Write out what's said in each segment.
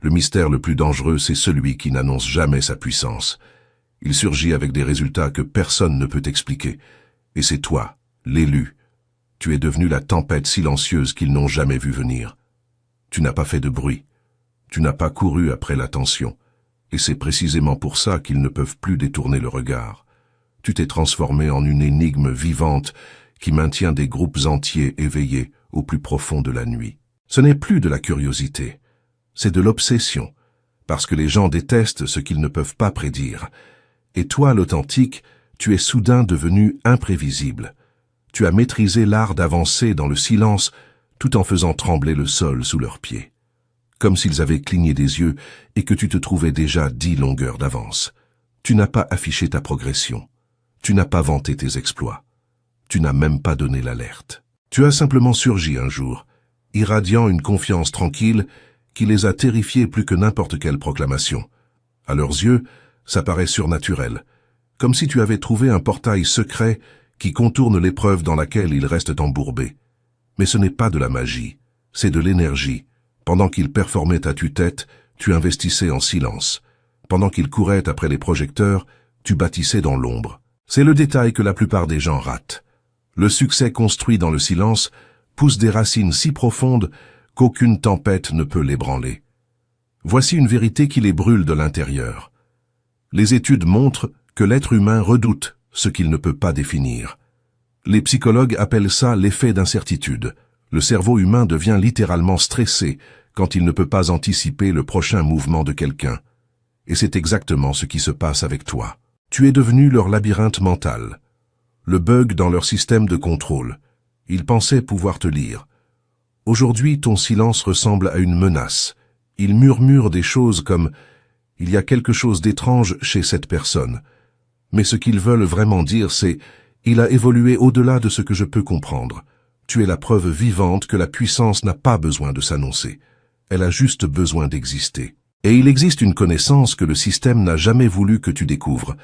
Le mystère le plus dangereux, c'est celui qui n'annonce jamais sa puissance. Il surgit avec des résultats que personne ne peut expliquer. Et c'est toi, l'élu. Tu es devenu la tempête silencieuse qu'ils n'ont jamais vue venir. Tu n'as pas fait de bruit. Tu n'as pas couru après l'attention. Et c'est précisément pour ça qu'ils ne peuvent plus détourner le regard. Tu t'es transformé en une énigme vivante qui maintient des groupes entiers éveillés au plus profond de la nuit. Ce n'est plus de la curiosité, c'est de l'obsession, parce que les gens détestent ce qu'ils ne peuvent pas prédire. Et toi, l'authentique, tu es soudain devenu imprévisible. Tu as maîtrisé l'art d'avancer dans le silence tout en faisant trembler le sol sous leurs pieds. Comme s'ils avaient cligné des yeux et que tu te trouvais déjà 10 longueurs d'avance. Tu n'as pas affiché ta progression. Tu n'as pas vanté tes exploits. Tu n'as même pas donné l'alerte. Tu as simplement surgi un jour, irradiant une confiance tranquille qui les a terrifiés plus que n'importe quelle proclamation. À leurs yeux, ça paraît surnaturel, comme si tu avais trouvé un portail secret qui contourne l'épreuve dans laquelle ils restent embourbés. Mais ce n'est pas de la magie, c'est de l'énergie. Pendant qu'ils performaient à tue-tête, tu investissais en silence. Pendant qu'ils couraient après les projecteurs, tu bâtissais dans l'ombre. C'est le détail que la plupart des gens ratent. Le succès construit dans le silence pousse des racines si profondes qu'aucune tempête ne peut l'ébranler. Voici une vérité qui les brûle de l'intérieur. Les études montrent que l'être humain redoute ce qu'il ne peut pas définir. Les psychologues appellent ça l'effet d'incertitude. Le cerveau humain devient littéralement stressé quand il ne peut pas anticiper le prochain mouvement de quelqu'un. Et c'est exactement ce qui se passe avec toi. Tu es devenu leur labyrinthe mental, le bug dans leur système de contrôle. Ils pensaient pouvoir te lire. Aujourd'hui, ton silence ressemble à une menace. Ils murmurent des choses comme « il y a quelque chose d'étrange chez cette personne ». Mais ce qu'ils veulent vraiment dire, c'est « il a évolué au-delà de ce que je peux comprendre ». Tu es la preuve vivante que la puissance n'a pas besoin de s'annoncer. Elle a juste besoin d'exister. Et il existe une connaissance que le système n'a jamais voulu que tu découvres.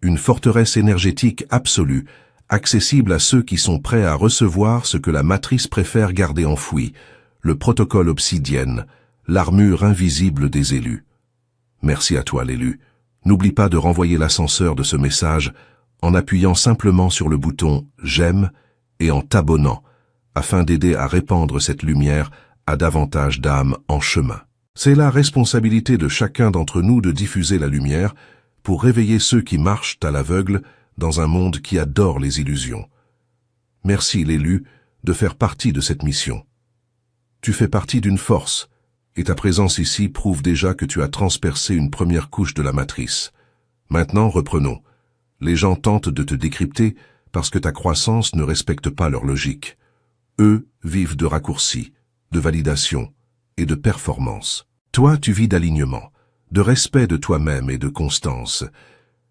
Une forteresse énergétique absolue, accessible à ceux qui sont prêts à recevoir ce que la matrice préfère garder enfoui, le protocole obsidienne, l'armure invisible des élus. Merci à toi, l'élu. N'oublie pas de renvoyer l'ascenseur de ce message en appuyant simplement sur le bouton « J'aime » et en t'abonnant, afin d'aider à répandre cette lumière à davantage d'âmes en chemin. C'est la responsabilité de chacun d'entre nous de diffuser la lumière pour réveiller ceux qui marchent à l'aveugle dans un monde qui adore les illusions. Merci, l'élu, de faire partie de cette mission. Tu fais partie d'une force, et ta présence ici prouve déjà que tu as transpercé une première couche de la matrice. Maintenant, reprenons. Les gens tentent de te décrypter parce que ta croissance ne respecte pas leur logique. Eux vivent de raccourcis, de validation et de performance. Toi, tu vis d'alignement, de respect de toi-même et de constance.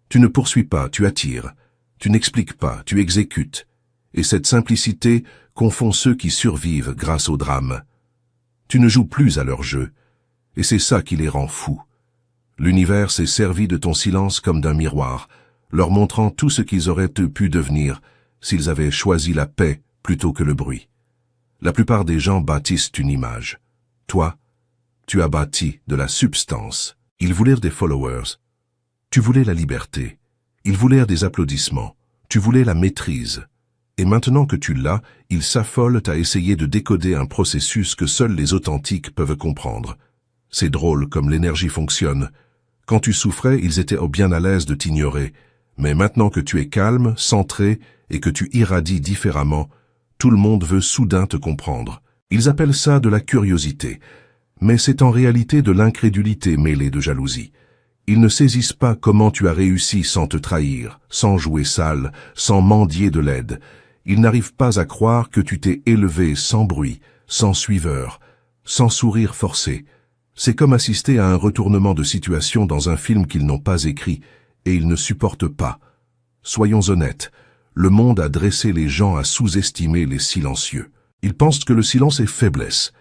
Tu ne poursuis pas, tu attires. Tu n'expliques pas, tu exécutes. Et cette simplicité confond ceux qui survivent grâce au drame. Tu ne joues plus à leur jeu, et c'est ça qui les rend fous. L'univers s'est servi de ton silence comme d'un miroir, leur montrant tout ce qu'ils auraient pu devenir s'ils avaient choisi la paix plutôt que le bruit. La plupart des gens bâtissent une image. Toi, tu as bâti de la substance. Ils voulaient des followers. Tu voulais la liberté. Ils voulaient des applaudissements. Tu voulais la maîtrise. Et maintenant que tu l'as, ils s'affolent à essayer de décoder un processus que seuls les authentiques peuvent comprendre. C'est drôle comme l'énergie fonctionne. Quand tu souffrais, ils étaient bien à l'aise de t'ignorer. Mais maintenant que tu es calme, centré et que tu irradies différemment, tout le monde veut soudain te comprendre. Ils appellent ça de la curiosité. Mais c'est en réalité de l'incrédulité mêlée de jalousie. Ils ne saisissent pas comment tu as réussi sans te trahir, sans jouer sale, sans mendier de l'aide. Ils n'arrivent pas à croire que tu t'es élevé sans bruit, sans suiveur, sans sourire forcé. C'est comme assister à un retournement de situation dans un film qu'ils n'ont pas écrit, et ils ne supportent pas. Soyons honnêtes, le monde a dressé les gens à sous-estimer les silencieux. Ils pensent que le silence est faiblesse.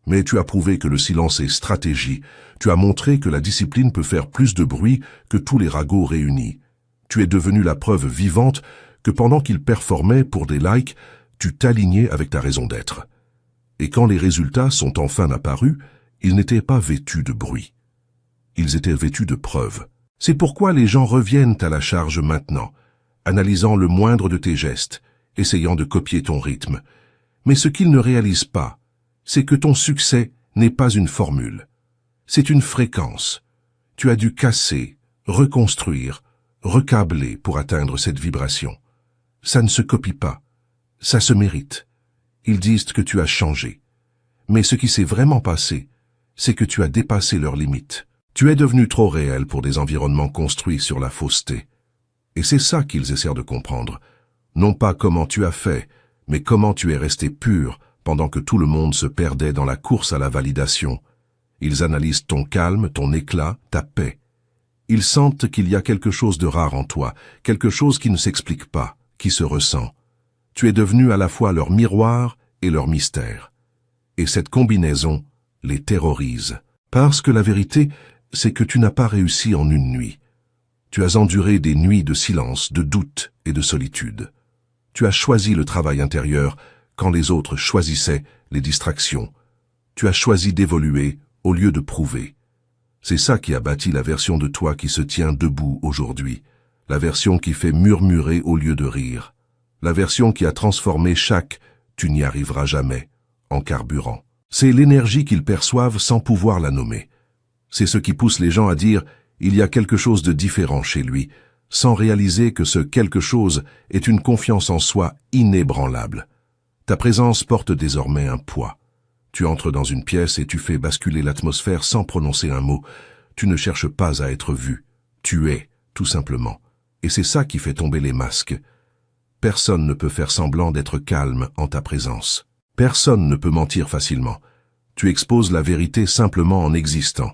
Mais tu as prouvé que le silence est stratégie. Tu as montré que la discipline peut faire plus de bruit que tous les ragots réunis. Tu es devenu la preuve vivante que pendant qu'ils performaient pour des likes, tu t'alignais avec ta raison d'être. Et quand les résultats sont enfin apparus, Ils n'étaient pas vêtus de bruit. Ils étaient vêtus de preuves. C'est pourquoi les gens reviennent à la charge maintenant, analysant le moindre de tes gestes, essayant de copier ton rythme. Mais ce qu'ils ne réalisent pas, c'est que ton succès n'est pas une formule. C'est une fréquence. Tu as dû casser, reconstruire, recabler pour atteindre cette vibration. Ça ne se copie pas. Ça se mérite. Ils disent que tu as changé. Mais ce qui s'est vraiment passé, c'est que tu as dépassé leurs limites. Tu es devenu trop réel pour des environnements construits sur la fausseté. Et c'est ça qu'ils essaient de comprendre. Non pas comment tu as fait, mais comment tu es resté pur pendant que tout le monde se perdait dans la course à la validation. Ils analysent ton calme, ton éclat, ta paix. Ils sentent qu'il y a quelque chose de rare en toi, quelque chose qui ne s'explique pas, qui se ressent. Tu es devenu à la fois leur miroir et leur mystère. Et cette combinaison les terrorise. Parce que la vérité, c'est que tu n'as pas réussi en une nuit. Tu as enduré des nuits de silence, de doute et de solitude. Tu as choisi le travail intérieur quand les autres choisissaient les distractions. Tu as choisi d'évoluer au lieu de prouver. C'est ça qui a bâti la version de toi qui se tient debout aujourd'hui. La version qui fait murmurer au lieu de rire. La version qui a transformé chaque « tu n'y arriveras jamais » en carburant. C'est l'énergie qu'ils perçoivent sans pouvoir la nommer. C'est ce qui pousse les gens à dire « il y a quelque chose de différent chez lui », sans réaliser que ce quelque chose est une confiance en soi inébranlable. Ta présence porte désormais un poids. Tu entres dans une pièce et tu fais basculer l'atmosphère sans prononcer un mot. Tu ne cherches pas à être vu. Tu es, tout simplement. Et c'est ça qui fait tomber les masques. Personne ne peut faire semblant d'être calme en ta présence. Personne ne peut mentir facilement. Tu exposes la vérité simplement en existant.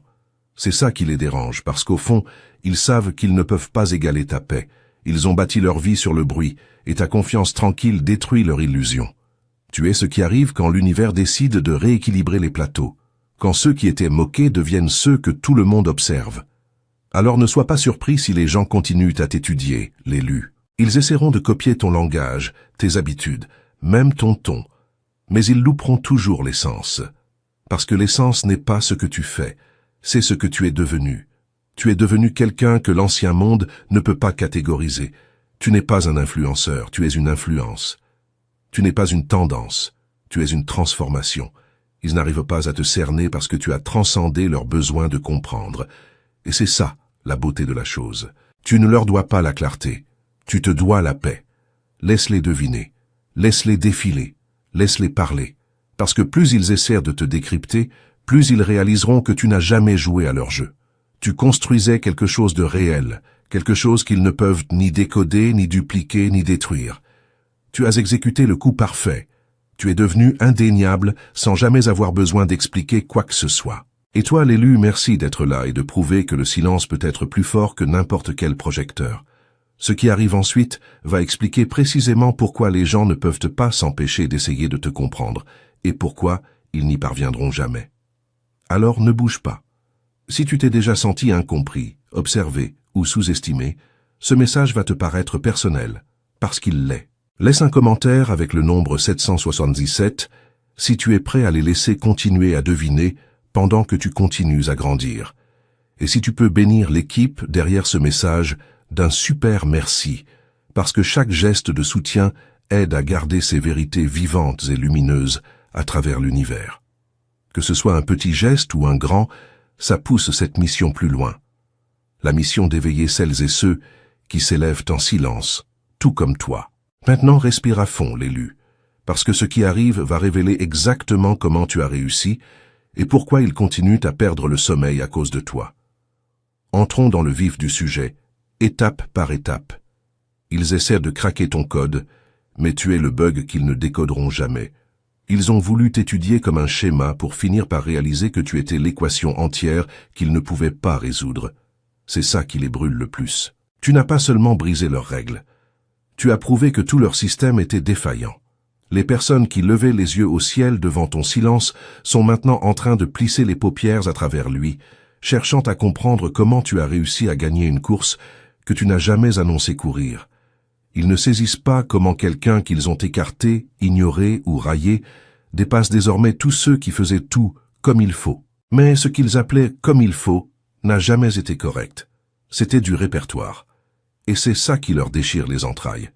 C'est ça qui les dérange, parce qu'au fond, ils savent qu'ils ne peuvent pas égaler ta paix. Ils ont bâti leur vie sur le bruit, et ta confiance tranquille détruit leur illusion. Tu es ce qui arrive quand l'univers décide de rééquilibrer les plateaux, quand ceux qui étaient moqués deviennent ceux que tout le monde observe. Alors ne sois pas surpris si les gens continuent à t'étudier, l'élu. Ils essaieront de copier ton langage, tes habitudes, même ton ton, mais ils louperont toujours l'essence. Parce que l'essence n'est pas ce que tu fais, c'est ce que tu es devenu. Tu es devenu quelqu'un que l'ancien monde ne peut pas catégoriser. Tu n'es pas un influenceur, tu es une influence. Tu n'es pas une tendance, tu es une transformation. Ils n'arrivent pas à te cerner parce que tu as transcendé leur besoin de comprendre. Et c'est ça, la beauté de la chose. Tu ne leur dois pas la clarté, tu te dois la paix. Laisse-les deviner, laisse-les défiler, laisse-les parler. Parce que plus ils essaient de te décrypter, plus ils réaliseront que tu n'as jamais joué à leur jeu. Tu construisais quelque chose de réel, quelque chose qu'ils ne peuvent ni décoder, ni dupliquer, ni détruire. Tu as exécuté le coup parfait. Tu es devenu indéniable sans jamais avoir besoin d'expliquer quoi que ce soit. Et toi, l'élu, merci d'être là et de prouver que le silence peut être plus fort que n'importe quel projecteur. Ce qui arrive ensuite va expliquer précisément pourquoi les gens ne peuvent pas s'empêcher d'essayer de te comprendre et pourquoi ils n'y parviendront jamais. Alors ne bouge pas. Si tu t'es déjà senti incompris, observé ou sous-estimé, ce message va te paraître personnel, parce qu'il l'est. Laisse un commentaire avec le nombre 777 si tu es prêt à les laisser continuer à deviner pendant que tu continues à grandir. Et si tu peux bénir l'équipe derrière ce message d'un super merci, parce que chaque geste de soutien aide à garder ces vérités vivantes et lumineuses à travers l'univers. Que ce soit un petit geste ou un grand, ça pousse cette mission plus loin. La mission d'éveiller celles et ceux qui s'élèvent en silence, tout comme toi. Maintenant, respire à fond, l'élu, parce que ce qui arrive va révéler exactement comment tu as réussi et pourquoi ils continuent à perdre le sommeil à cause de toi. Entrons dans le vif du sujet, étape par étape. Ils essaient de craquer ton code, mais tu es le bug qu'ils ne décoderont jamais. Ils ont voulu t'étudier comme un schéma pour finir par réaliser que tu étais l'équation entière qu'ils ne pouvaient pas résoudre. C'est ça qui les brûle le plus. Tu n'as pas seulement brisé leurs règles. Tu as prouvé que tout leur système était défaillant. Les personnes qui levaient les yeux au ciel devant ton silence sont maintenant en train de plisser les paupières à travers lui, cherchant à comprendre comment tu as réussi à gagner une course que tu n'as jamais annoncé courir. Ils ne saisissent pas comment quelqu'un qu'ils ont écarté, ignoré ou raillé dépasse désormais tous ceux qui faisaient tout comme il faut. Mais ce qu'ils appelaient « comme il faut » n'a jamais été correct. C'était du répertoire. Et c'est ça qui leur déchire les entrailles.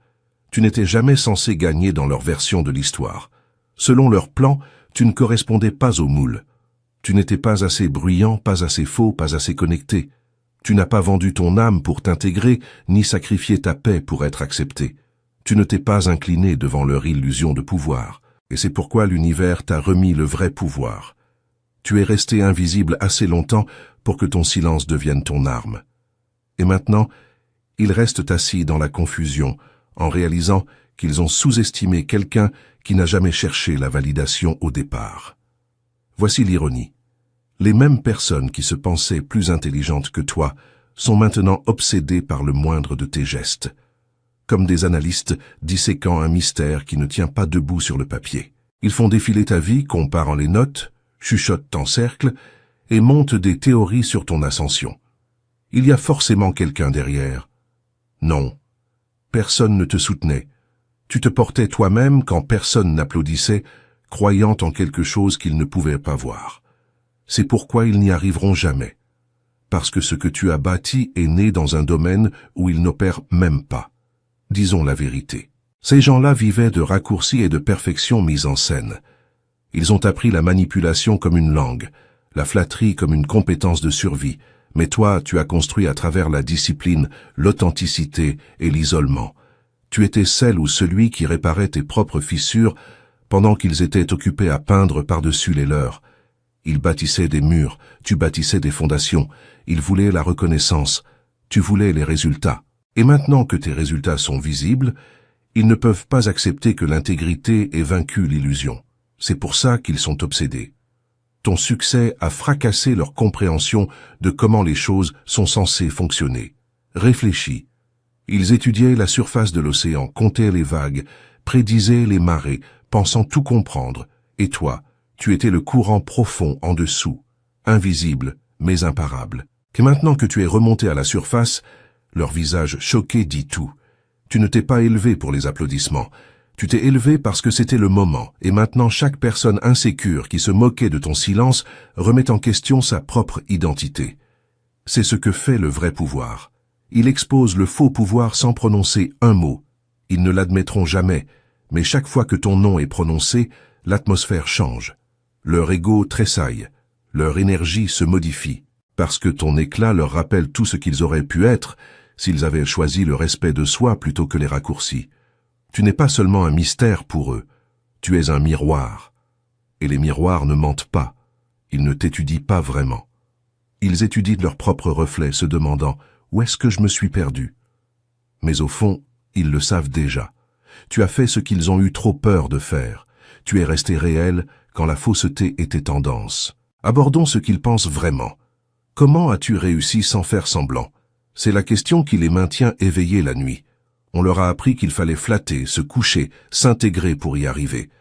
Tu n'étais jamais censé gagner dans leur version de l'histoire. Selon leur plan, tu ne correspondais pas au moule. Tu n'étais pas assez bruyant, pas assez faux, pas assez connecté. Tu n'as pas vendu ton âme pour t'intégrer, ni sacrifié ta paix pour être accepté. Tu ne t'es pas incliné devant leur illusion de pouvoir. Et c'est pourquoi l'univers t'a remis le vrai pouvoir. Tu es resté invisible assez longtemps pour que ton silence devienne ton arme. Et maintenant, ils restent assis dans la confusion, en réalisant qu'ils ont sous-estimé quelqu'un qui n'a jamais cherché la validation au départ. Voici l'ironie. Les mêmes personnes qui se pensaient plus intelligentes que toi sont maintenant obsédées par le moindre de tes gestes, comme des analystes disséquant un mystère qui ne tient pas debout sur le papier. Ils font défiler ta vie, comparant les notes, chuchotent en cercle et montent des théories sur ton ascension. Il y a forcément quelqu'un derrière. Non, personne ne te soutenait. Tu te portais toi-même quand personne n'applaudissait, croyant en quelque chose qu'ils ne pouvaient pas voir. C'est pourquoi ils n'y arriveront jamais. Parce que ce que tu as bâti est né dans un domaine où ils n'opèrent même pas. Disons la vérité. Ces gens-là vivaient de raccourcis et de perfection mise en scène. Ils ont appris la manipulation comme une langue, la flatterie comme une compétence de survie, mais toi, tu as construit à travers la discipline, l'authenticité et l'isolement. Tu étais celle ou celui qui réparait tes propres fissures pendant qu'ils étaient occupés à peindre par-dessus les leurs. Ils bâtissaient des murs, tu bâtissais des fondations. Ils voulaient la reconnaissance, tu voulais les résultats. Et maintenant que tes résultats sont visibles, ils ne peuvent pas accepter que l'intégrité ait vaincu l'illusion. C'est pour ça qu'ils sont obsédés. Ton succès a fracassé leur compréhension de comment les choses sont censées fonctionner. Réfléchis. Ils étudiaient la surface de l'océan, comptaient les vagues, prédisaient les marées, pensant tout comprendre. Et toi, tu étais le courant profond en dessous, invisible mais imparable. Et maintenant que tu es remonté à la surface, leur visage choqué dit tout. Tu ne t'es pas élevé pour les applaudissements. Tu t'es élevé parce que c'était le moment, et maintenant chaque personne insécure qui se moquait de ton silence remet en question sa propre identité. C'est ce que fait le vrai pouvoir. Il expose le faux pouvoir sans prononcer un mot. Ils ne l'admettront jamais, mais chaque fois que ton nom est prononcé, l'atmosphère change. Leur ego tressaille, leur énergie se modifie, parce que ton éclat leur rappelle tout ce qu'ils auraient pu être s'ils avaient choisi le respect de soi plutôt que les raccourcis. Tu n'es pas seulement un mystère pour eux, tu es un miroir. Et les miroirs ne mentent pas, ils ne t'étudient pas vraiment. Ils étudient leur propre reflet, se demandant « Où est-ce que je me suis perdu ?» Mais au fond, ils le savent déjà. Tu as fait ce qu'ils ont eu trop peur de faire. Tu es resté réel quand la fausseté était tendance. Abordons ce qu'ils pensent vraiment. Comment as-tu réussi sans faire semblant? C'est la question qui les maintient éveillés la nuit. On leur a appris qu'il fallait flatter, se coucher, s'intégrer pour y arriver.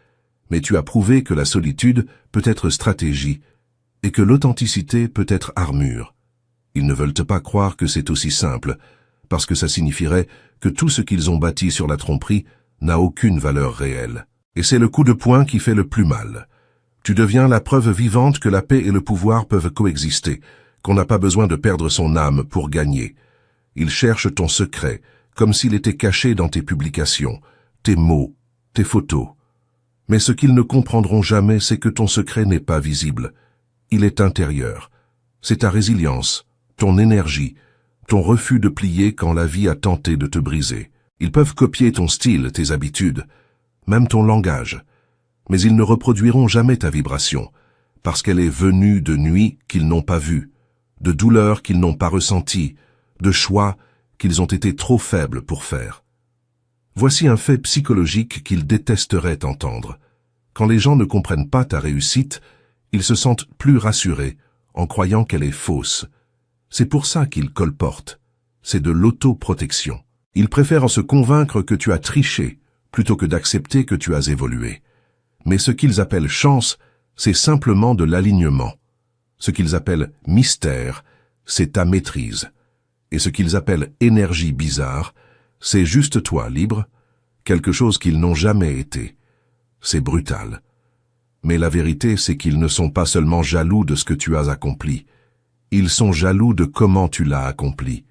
Mais tu as prouvé que la solitude peut être stratégie et que l'authenticité peut être armure. Ils ne veulent pas croire que c'est aussi simple, parce que ça signifierait que tout ce qu'ils ont bâti sur la tromperie n'a aucune valeur réelle. Et c'est le coup de poing qui fait le plus mal. Tu deviens la preuve vivante que la paix et le pouvoir peuvent coexister, qu'on n'a pas besoin de perdre son âme pour gagner. Ils cherchent ton secret, comme s'il était caché dans tes publications, tes mots, tes photos. Mais ce qu'ils ne comprendront jamais, c'est que ton secret n'est pas visible. Il est intérieur. C'est ta résilience, ton énergie, ton refus de plier quand la vie a tenté de te briser. Ils peuvent copier ton style, tes habitudes, même ton langage. Mais ils ne reproduiront jamais ta vibration, parce qu'elle est venue de nuits qu'ils n'ont pas vues, de douleurs qu'ils n'ont pas ressenties, de choix qu'ils ont été trop faibles pour faire. Voici un fait psychologique qu'ils détesteraient entendre. Quand les gens ne comprennent pas ta réussite, ils se sentent plus rassurés en croyant qu'elle est fausse. C'est pour ça qu'ils colportent. C'est de l'autoprotection. Ils préfèrent se convaincre que tu as triché plutôt que d'accepter que tu as évolué. Mais ce qu'ils appellent chance, c'est simplement de l'alignement. Ce qu'ils appellent mystère, c'est ta maîtrise. Et ce qu'ils appellent énergie bizarre, c'est juste toi libre, quelque chose qu'ils n'ont jamais été. C'est brutal. Mais la vérité, c'est qu'ils ne sont pas seulement jaloux de ce que tu as accompli. Ils sont jaloux de comment tu l'as accompli.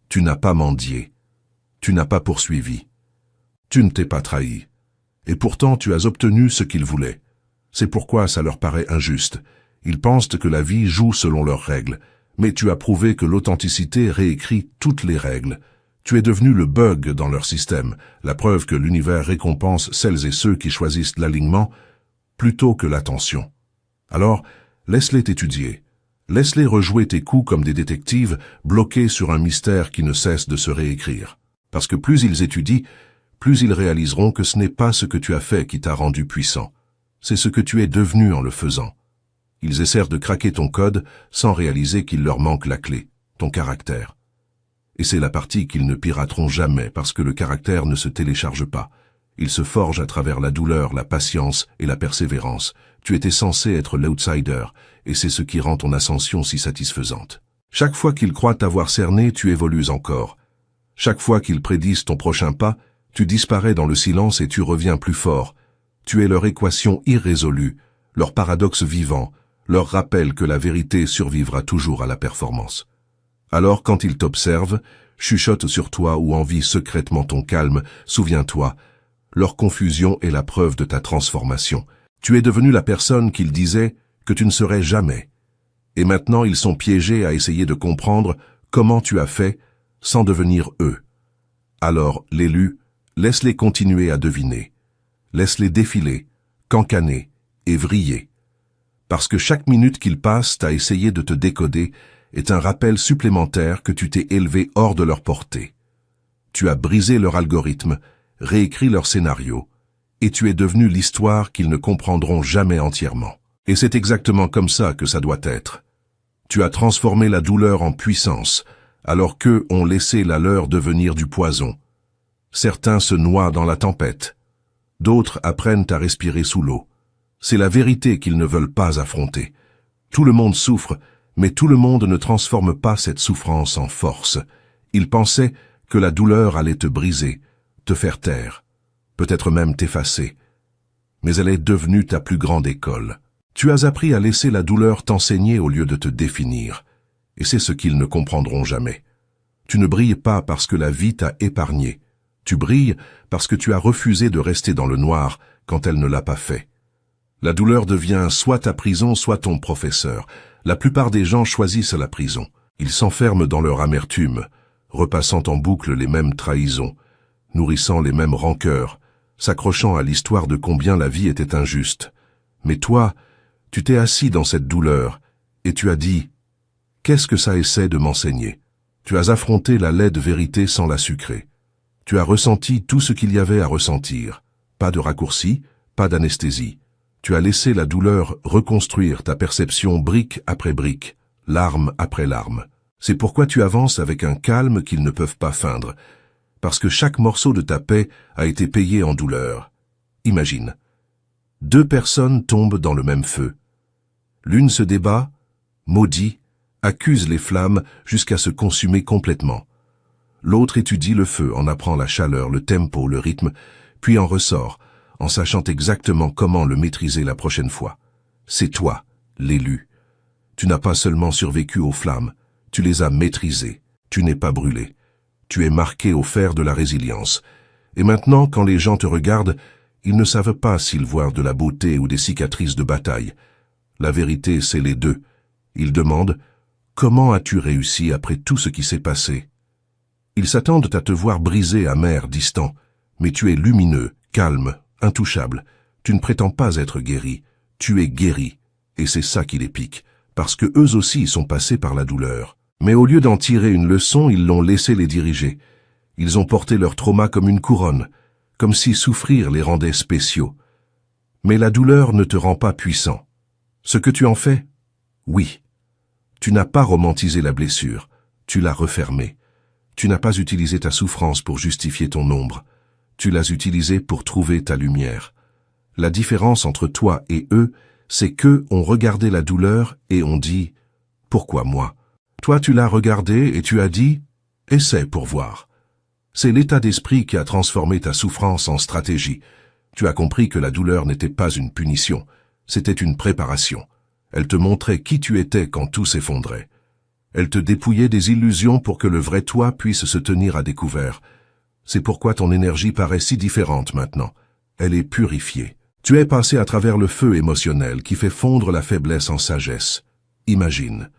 Tu n'as pas mendié. Tu n'as pas poursuivi. Tu ne t'es pas trahi. Et pourtant tu as obtenu ce qu'ils voulaient. C'est pourquoi ça leur paraît injuste. Ils pensent que la vie joue selon leurs règles. Mais tu as prouvé que l'authenticité réécrit toutes les règles. Tu es devenu le bug dans leur système, la preuve que l'univers récompense celles et ceux qui choisissent l'alignement plutôt que l'attention. Alors, laisse-les t'étudier. Laisse-les rejouer tes coups comme des détectives bloqués sur un mystère qui ne cesse de se réécrire. Parce que plus ils étudient, plus ils réaliseront que ce n'est pas ce que tu as fait qui t'a rendu puissant. C'est ce que tu es devenu en le faisant. Ils essaient de craquer ton code sans réaliser qu'il leur manque la clé, ton caractère. Et c'est la partie qu'ils ne pirateront jamais parce que le caractère ne se télécharge pas. Il se forge à travers la douleur, la patience et la persévérance. Tu étais censé être l'outsider, et c'est ce qui rend ton ascension si satisfaisante. Chaque fois qu'ils croient t'avoir cerné, tu évolues encore. Chaque fois qu'ils prédisent ton prochain pas, tu disparais dans le silence et tu reviens plus fort. Tu es leur équation irrésolue, leur paradoxe vivant, leur rappel que la vérité survivra toujours à la performance. Alors quand ils t'observent, chuchotent sur toi ou envient secrètement ton calme, souviens-toi, leur confusion est la preuve de ta transformation. Tu es devenu la personne qu'ils disaient que tu ne serais jamais. Et maintenant ils sont piégés à essayer de comprendre comment tu as fait sans devenir eux. Alors, l'élu, laisse-les continuer à deviner. Laisse-les défiler, cancaner et vriller. Parce que chaque minute qu'ils passent à essayer de te décoder est un rappel supplémentaire que tu t'es élevé hors de leur portée. Tu as brisé leur algorithme, réécrit leur scénario, et tu es devenu l'histoire qu'ils ne comprendront jamais entièrement. Et c'est exactement comme ça que ça doit être. Tu as transformé la douleur en puissance, alors qu'eux ont laissé la leur devenir du poison. Certains se noient dans la tempête. D'autres apprennent à respirer sous l'eau. C'est la vérité qu'ils ne veulent pas affronter. Tout le monde souffre, mais tout le monde ne transforme pas cette souffrance en force. Ils pensaient que la douleur allait te briser, te faire taire, peut-être même t'effacer. Mais elle est devenue ta plus grande école. Tu as appris à laisser la douleur t'enseigner au lieu de te définir. Et c'est ce qu'ils ne comprendront jamais. Tu ne brilles pas parce que la vie t'a épargné. Tu brilles parce que tu as refusé de rester dans le noir quand elle ne l'a pas fait. La douleur devient soit ta prison, soit ton professeur. La plupart des gens choisissent la prison. Ils s'enferment dans leur amertume, repassant en boucle les mêmes trahisons, nourrissant les mêmes rancœurs, s'accrochant à l'histoire de combien la vie était injuste. Mais toi, tu t'es assis dans cette douleur, et tu as dit « Qu'est-ce que ça essaie de m'enseigner ?» Tu as affronté la laide vérité sans la sucrer. Tu as ressenti tout ce qu'il y avait à ressentir. Pas de raccourci, pas d'anesthésie. Tu as laissé la douleur reconstruire ta perception brique après brique, larme après larme. C'est pourquoi tu avances avec un calme qu'ils ne peuvent pas feindre, parce que chaque morceau de ta paix a été payé en douleur. Imagine. 2 personnes tombent dans le même feu. L'une se débat, maudit, accuse les flammes jusqu'à se consumer complètement. L'autre étudie le feu, en apprend la chaleur, le tempo, le rythme, puis en ressort, en sachant exactement comment le maîtriser la prochaine fois. C'est toi, l'élu. Tu n'as pas seulement survécu aux flammes, tu les as maîtrisées. Tu n'es pas brûlé. Tu es marqué au fer de la résilience. Et maintenant, quand les gens te regardent, ils ne savent pas s'ils voient de la beauté ou des cicatrices de bataille. La vérité, c'est les deux. Ils demandent « Comment as-tu réussi après tout ce qui s'est passé ?» Ils s'attendent à te voir brisé, amer, distant. Mais tu es lumineux, calme, intouchable. Tu ne prétends pas être guéri. Tu es guéri. Et c'est ça qui les pique, parce que eux aussi sont passés par la douleur. Mais au lieu d'en tirer une leçon, ils l'ont laissé les diriger. Ils ont porté leur trauma comme une couronne, comme si souffrir les rendait spéciaux. Mais la douleur ne te rend pas puissant. Ce que tu en fais? Oui. Tu n'as pas romantisé la blessure, tu l'as refermée. Tu n'as pas utilisé ta souffrance pour justifier ton ombre. Tu l'as utilisée pour trouver ta lumière. La différence entre toi et eux, c'est qu'eux ont regardé la douleur et ont dit « Pourquoi moi ?» Toi, tu l'as regardé et tu as dit « Essaie pour voir ». C'est l'état d'esprit qui a transformé ta souffrance en stratégie. Tu as compris que la douleur n'était pas une punition. C'était une préparation. Elle te montrait qui tu étais quand tout s'effondrait. Elle te dépouillait des illusions pour que le vrai toi puisse se tenir à découvert. C'est pourquoi ton énergie paraît si différente maintenant. Elle est purifiée. Tu es passé à travers le feu émotionnel qui fait fondre la faiblesse en sagesse. Imagine.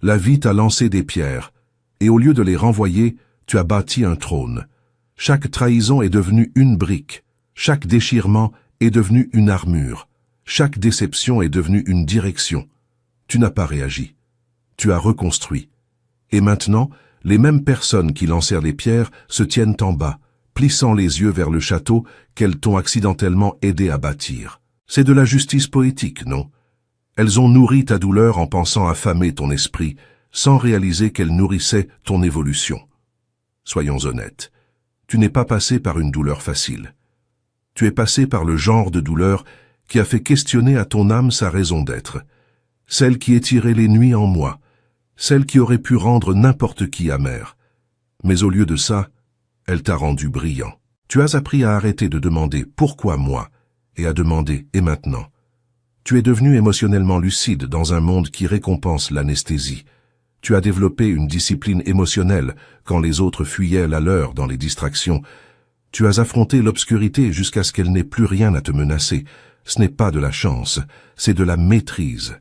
La vie t'a lancé des pierres, et au lieu de les renvoyer, tu as bâti un trône. Chaque trahison est devenue une brique. Chaque déchirement est devenu une armure. Chaque déception est devenue une direction. Tu n'as pas réagi. Tu as reconstruit. Et maintenant, les mêmes personnes qui lancèrent les pierres se tiennent en bas, plissant les yeux vers le château qu'elles t'ont accidentellement aidé à bâtir. C'est de la justice poétique, non? Elles ont nourri ta douleur en pensant affamer ton esprit, sans réaliser qu'elles nourrissaient ton évolution. Soyons honnêtes, tu n'es pas passé par une douleur facile. Tu es passé par le genre de douleur qui a fait questionner à ton âme sa raison d'être, celle qui étirait les nuits en moi, celle qui aurait pu rendre n'importe qui amer. Mais au lieu de ça, elle t'a rendu brillant. Tu as appris à arrêter de demander « pourquoi moi ?» et à demander « et maintenant ?» Tu es devenu émotionnellement lucide dans un monde qui récompense l'anesthésie. Tu as développé une discipline émotionnelle quand les autres fuyaient la leur dans les distractions. Tu as affronté l'obscurité jusqu'à ce qu'elle n'ait plus rien à te menacer. Ce n'est pas de la chance, c'est de la maîtrise.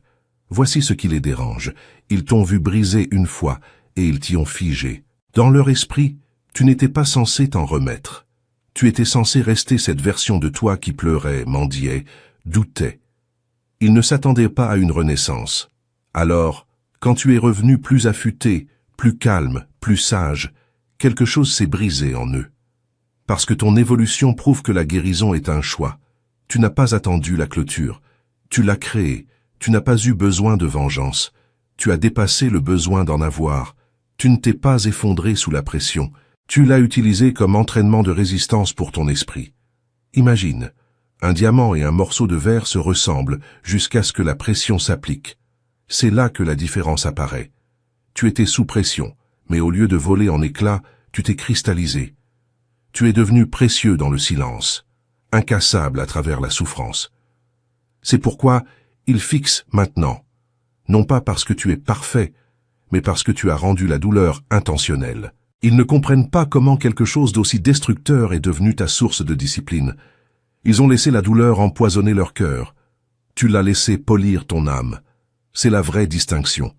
Voici ce qui les dérange. Ils t'ont vu briser une fois et ils t'y ont figé. Dans leur esprit, tu n'étais pas censé t'en remettre. Tu étais censé rester cette version de toi qui pleurait, mendiait, doutait. Ils ne s'attendaient pas à une renaissance. Alors, quand tu es revenu plus affûté, plus calme, plus sage, quelque chose s'est brisé en eux. Parce que ton évolution prouve que la guérison est un choix. Tu n'as pas attendu la clôture. Tu l'as créée. Tu n'as pas eu besoin de vengeance. Tu as dépassé le besoin d'en avoir. Tu ne t'es pas effondré sous la pression. Tu l'as utilisé comme entraînement de résistance pour ton esprit. Imagine, un diamant et un morceau de verre se ressemblent jusqu'à ce que la pression s'applique. C'est là que la différence apparaît. Tu étais sous pression, mais au lieu de voler en éclats, tu t'es cristallisé. Tu es devenu précieux dans le silence, incassable à travers la souffrance. C'est pourquoi il fixe maintenant, non pas parce que tu es parfait, mais parce que tu as rendu la douleur intentionnelle. Ils ne comprennent pas comment quelque chose d'aussi destructeur est devenu ta source de discipline. Ils ont laissé la douleur empoisonner leur cœur. Tu l'as laissé polir ton âme. C'est la vraie distinction.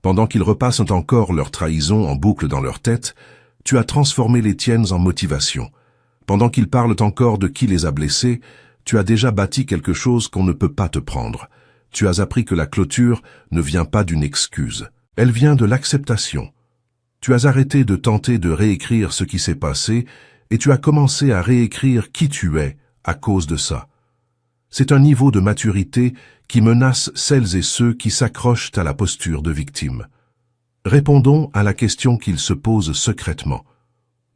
Pendant qu'ils repassent encore leur trahison en boucle dans leur tête, tu as transformé les tiennes en motivation. Pendant qu'ils parlent encore de qui les a blessés, tu as déjà bâti quelque chose qu'on ne peut pas te prendre. Tu as appris que la clôture ne vient pas d'une excuse. Elle vient de l'acceptation. Tu as arrêté de tenter de réécrire ce qui s'est passé et tu as commencé à réécrire qui tu es à cause de ça. C'est un niveau de maturité qui menace celles et ceux qui s'accrochent à la posture de victime. Répondons à la question qu'ils se posent secrètement.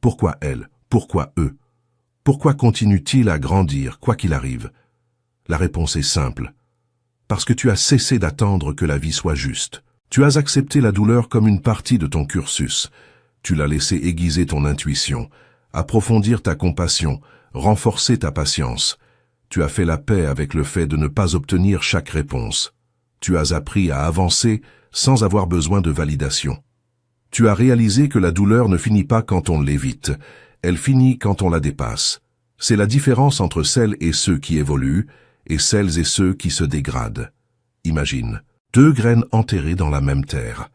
Pourquoi elles? Pourquoi eux? Pourquoi continuent-ils à grandir, quoi qu'il arrive? La réponse est simple. Parce que tu as cessé d'attendre que la vie soit juste. Tu as accepté la douleur comme une partie de ton cursus. Tu l'as laissé aiguiser ton intuition, approfondir ta compassion, renforcer ta patience. Tu as fait la paix avec le fait de ne pas obtenir chaque réponse. Tu as appris à avancer sans avoir besoin de validation. Tu as réalisé que la douleur ne finit pas quand on l'évite, elle finit quand on la dépasse. C'est la différence entre celles et ceux qui évoluent et celles et ceux qui se dégradent. Imagine, 2 graines enterrées dans la même terre.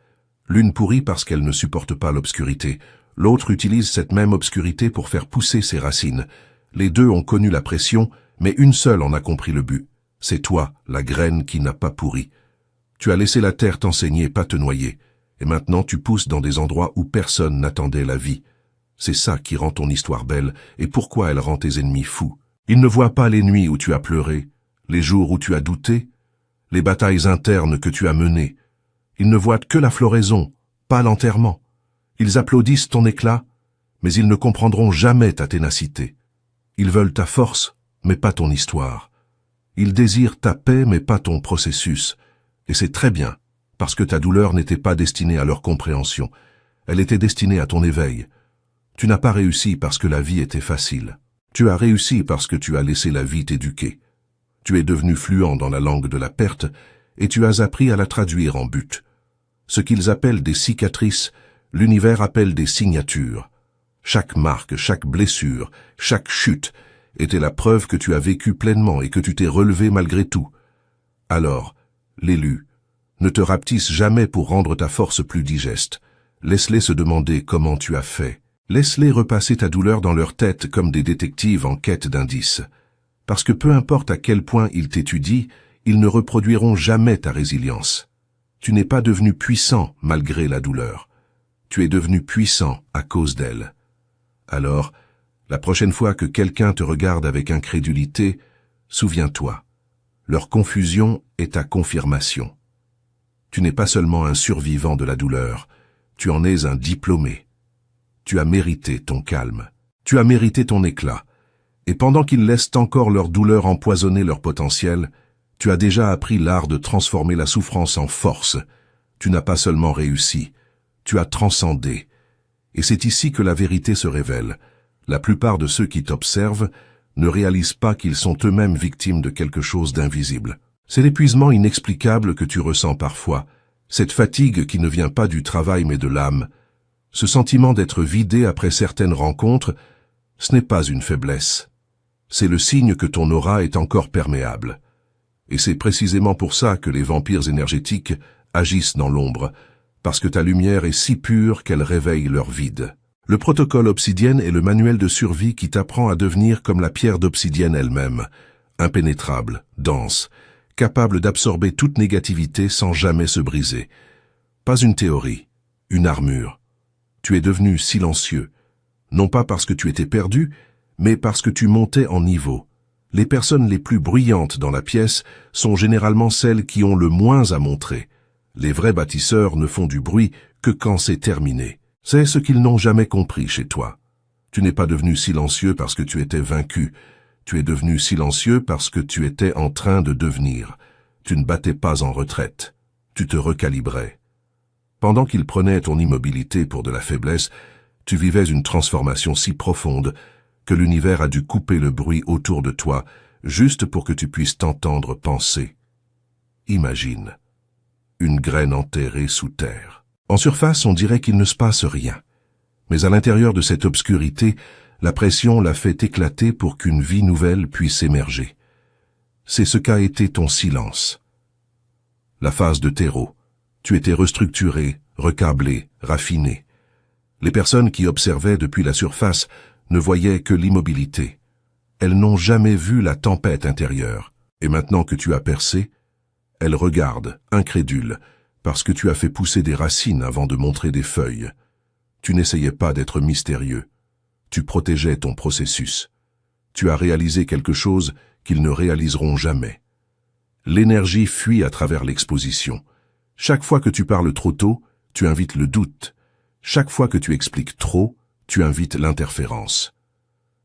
L'une pourrit parce qu'elle ne supporte pas l'obscurité, l'autre utilise cette même obscurité pour faire pousser ses racines. Les deux ont connu la pression, mais une seule en a compris le but. C'est toi, la graine qui n'a pas pourri. Tu as laissé la terre t'enseigner, pas te noyer. Et maintenant tu pousses dans des endroits où personne n'attendait la vie. C'est ça qui rend ton histoire belle et pourquoi elle rend tes ennemis fous. Ils ne voient pas les nuits où tu as pleuré, les jours où tu as douté, les batailles internes que tu as menées. Ils ne voient que la floraison, pas l'enterrement. Ils applaudissent ton éclat, mais ils ne comprendront jamais ta ténacité. Ils veulent ta force, mais pas ton histoire. Ils désirent ta paix, mais pas ton processus. Et c'est très bien, parce que ta douleur n'était pas destinée à leur compréhension. Elle était destinée à ton éveil. Tu n'as pas réussi parce que la vie était facile. Tu as réussi parce que tu as laissé la vie t'éduquer. Tu es devenu fluent dans la langue de la perte et tu as appris à la traduire en but. Ce qu'ils appellent des cicatrices, l'univers appelle des signatures. Chaque marque, chaque blessure, chaque chute était la preuve que tu as vécu pleinement et que tu t'es relevé malgré tout. Alors, l'élu, ne te rapetisse jamais pour rendre ta force plus digeste. Laisse-les se demander comment tu as fait. Laisse-les repasser ta douleur dans leur tête comme des détectives en quête d'indices. Parce que peu importe à quel point ils t'étudient, ils ne reproduiront jamais ta résilience. Tu n'es pas devenu puissant malgré la douleur. Tu es devenu puissant à cause d'elle. Alors, la prochaine fois que quelqu'un te regarde avec incrédulité, souviens-toi, leur confusion est ta confirmation. Tu n'es pas seulement un survivant de la douleur, tu en es un diplômé. Tu as mérité ton calme, tu as mérité ton éclat. Et pendant qu'ils laissent encore leur douleur empoisonner leur potentiel, tu as déjà appris l'art de transformer la souffrance en force. Tu n'as pas seulement réussi, tu as transcendé. Et c'est ici que la vérité se révèle. La plupart de ceux qui t'observent ne réalisent pas qu'ils sont eux-mêmes victimes de quelque chose d'invisible. C'est l'épuisement inexplicable que tu ressens parfois, cette fatigue qui ne vient pas du travail mais de l'âme, ce sentiment d'être vidé après certaines rencontres, ce n'est pas une faiblesse. C'est le signe que ton aura est encore perméable. Et c'est précisément pour ça que les vampires énergétiques agissent dans l'ombre, parce que ta lumière est si pure qu'elle réveille leur vide. Le protocole obsidienne est le manuel de survie qui t'apprend à devenir comme la pierre d'obsidienne elle-même, impénétrable, dense, capable d'absorber toute négativité sans jamais se briser. Pas une théorie, une armure. Tu es devenu silencieux, non pas parce que tu étais perdu, mais parce que tu montais en niveau. Les personnes les plus bruyantes dans la pièce sont généralement celles qui ont le moins à montrer. Les vrais bâtisseurs ne font du bruit que quand c'est terminé. C'est ce qu'ils n'ont jamais compris chez toi. Tu n'es pas devenu silencieux parce que tu étais vaincu. Tu es devenu silencieux parce que tu étais en train de devenir. Tu ne battais pas en retraite. Tu te recalibrais. Pendant qu'ils prenaient ton immobilité pour de la faiblesse, tu vivais une transformation si profonde que l'univers a dû couper le bruit autour de toi juste pour que tu puisses t'entendre penser. Imagine, une graine enterrée sous terre. En surface, on dirait qu'il ne se passe rien. Mais à l'intérieur de cette obscurité, la pression l'a fait éclater pour qu'une vie nouvelle puisse émerger. C'est ce qu'a été ton silence. La phase de terreau. Tu étais restructuré, recablé, raffiné. Les personnes qui observaient depuis la surface ne voyaient que l'immobilité. Elles n'ont jamais vu la tempête intérieure. Et maintenant que tu as percé, elles regardent, incrédules, parce que tu as fait pousser des racines avant de montrer des feuilles. Tu n'essayais pas d'être mystérieux. Tu protégeais ton processus. Tu as réalisé quelque chose qu'ils ne réaliseront jamais. L'énergie fuit à travers l'exposition. Chaque fois que tu parles trop tôt, tu invites le doute. Chaque fois que tu expliques trop, tu invites l'interférence.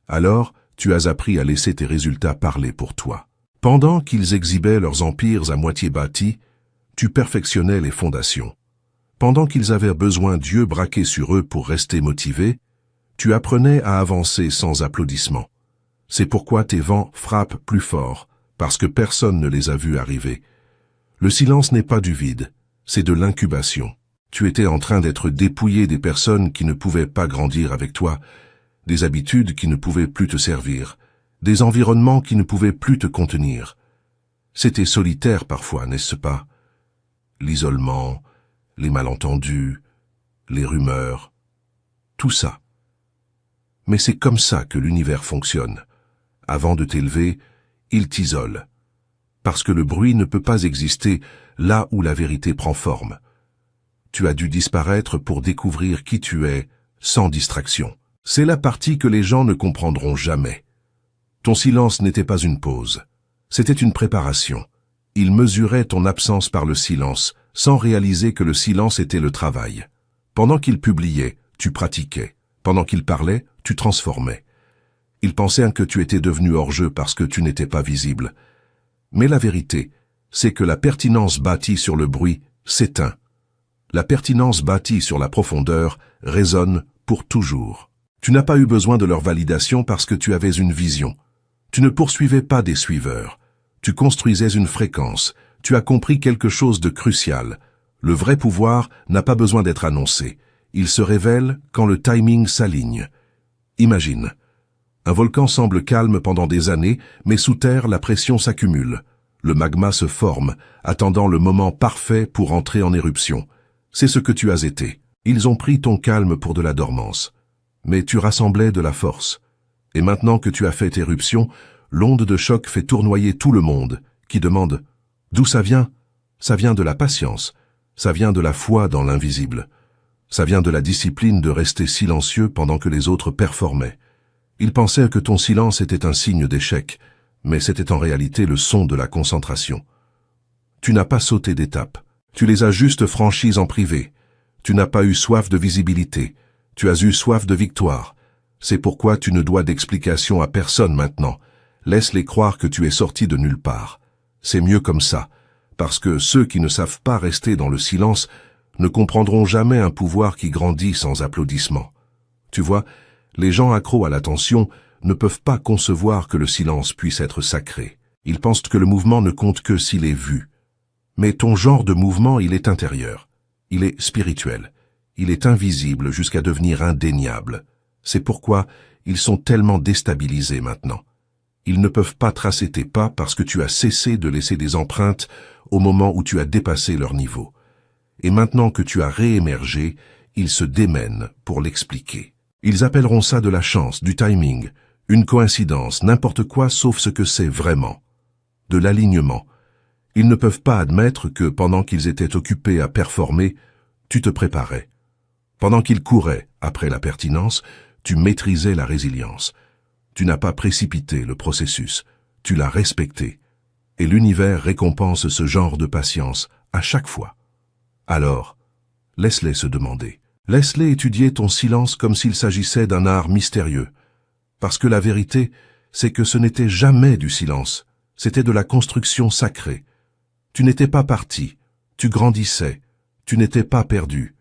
Alors, tu as appris à laisser tes résultats parler pour toi. Pendant qu'ils exhibaient leurs empires à moitié bâtis, tu perfectionnais les fondations. Pendant qu'ils avaient besoin d'yeux braqués sur eux pour rester motivés, tu apprenais à avancer sans applaudissements. C'est pourquoi tes vents frappent plus fort, parce que personne ne les a vus arriver. Le silence n'est pas du vide, c'est de l'incubation. Tu étais en train d'être dépouillé des personnes qui ne pouvaient pas grandir avec toi, des habitudes qui ne pouvaient plus te servir, des environnements qui ne pouvaient plus te contenir. C'était solitaire parfois, n'est-ce pas? L'isolement, les malentendus, les rumeurs, tout ça. Mais c'est comme ça que l'univers fonctionne. Avant de t'élever, il t'isole. Parce que le bruit ne peut pas exister là où la vérité prend forme. Tu as dû disparaître pour découvrir qui tu es, sans distraction. C'est la partie que les gens ne comprendront jamais. Ton silence n'était pas une pause. C'était une préparation. Il mesurait ton absence par le silence, sans réaliser que le silence était le travail. Pendant qu'il publiait, tu pratiquais. Pendant qu'il parlait, tu transformais. Ils pensaient que tu étais devenu hors-jeu parce que tu n'étais pas visible. Mais la vérité, c'est que la pertinence bâtie sur le bruit s'éteint. La pertinence bâtie sur la profondeur résonne pour toujours. Tu n'as pas eu besoin de leur validation parce que tu avais une vision. Tu ne poursuivais pas des suiveurs. Tu construisais une fréquence. Tu as compris quelque chose de crucial. Le vrai pouvoir n'a pas besoin d'être annoncé. Il se révèle quand le timing s'aligne. Imagine. Un volcan semble calme pendant des années, mais sous terre, la pression s'accumule. Le magma se forme, attendant le moment parfait pour entrer en éruption. C'est ce que tu as été. Ils ont pris ton calme pour de la dormance. Mais tu rassemblais de la force. Et maintenant que tu as fait éruption, l'onde de choc fait tournoyer tout le monde, qui demande « D'où ça vient ?» Ça vient de la patience. Ça vient de la foi dans l'invisible. Ça vient de la discipline de rester silencieux pendant que les autres performaient. Ils pensaient que ton silence était un signe d'échec, mais c'était en réalité le son de la concentration. Tu n'as pas sauté d'étapes. Tu les as juste franchies en privé. Tu n'as pas eu soif de visibilité. Tu as eu soif de victoire. C'est pourquoi tu ne dois d'explication à personne maintenant. Laisse-les croire que tu es sorti de nulle part. C'est mieux comme ça, parce que ceux qui ne savent pas rester dans le silence ne comprendront jamais un pouvoir qui grandit sans applaudissements. Tu vois, les gens accros à l'attention ne peuvent pas concevoir que le silence puisse être sacré. Ils pensent que le mouvement ne compte que s'il est vu. Mais ton genre de mouvement, il est intérieur. Il est spirituel. Il est invisible jusqu'à devenir indéniable. C'est pourquoi ils sont tellement déstabilisés maintenant. Ils ne peuvent pas tracer tes pas parce que tu as cessé de laisser des empreintes au moment où tu as dépassé leur niveau. Et maintenant que tu as réémergé, ils se démènent pour l'expliquer. Ils appelleront ça de la chance, du timing, une coïncidence, n'importe quoi sauf ce que c'est vraiment. De l'alignement. Ils ne peuvent pas admettre que pendant qu'ils étaient occupés à performer, tu te préparais. Pendant qu'ils couraient après la pertinence, tu maîtrisais la résilience. Tu n'as pas précipité le processus, tu l'as respecté. Et l'univers récompense ce genre de patience à chaque fois. Alors, laisse-les se demander. Laisse-les étudier ton silence comme s'il s'agissait d'un art mystérieux. Parce que la vérité, c'est que ce n'était jamais du silence, c'était de la construction sacrée. Tu n'étais pas parti, tu grandissais, tu n'étais pas perdu,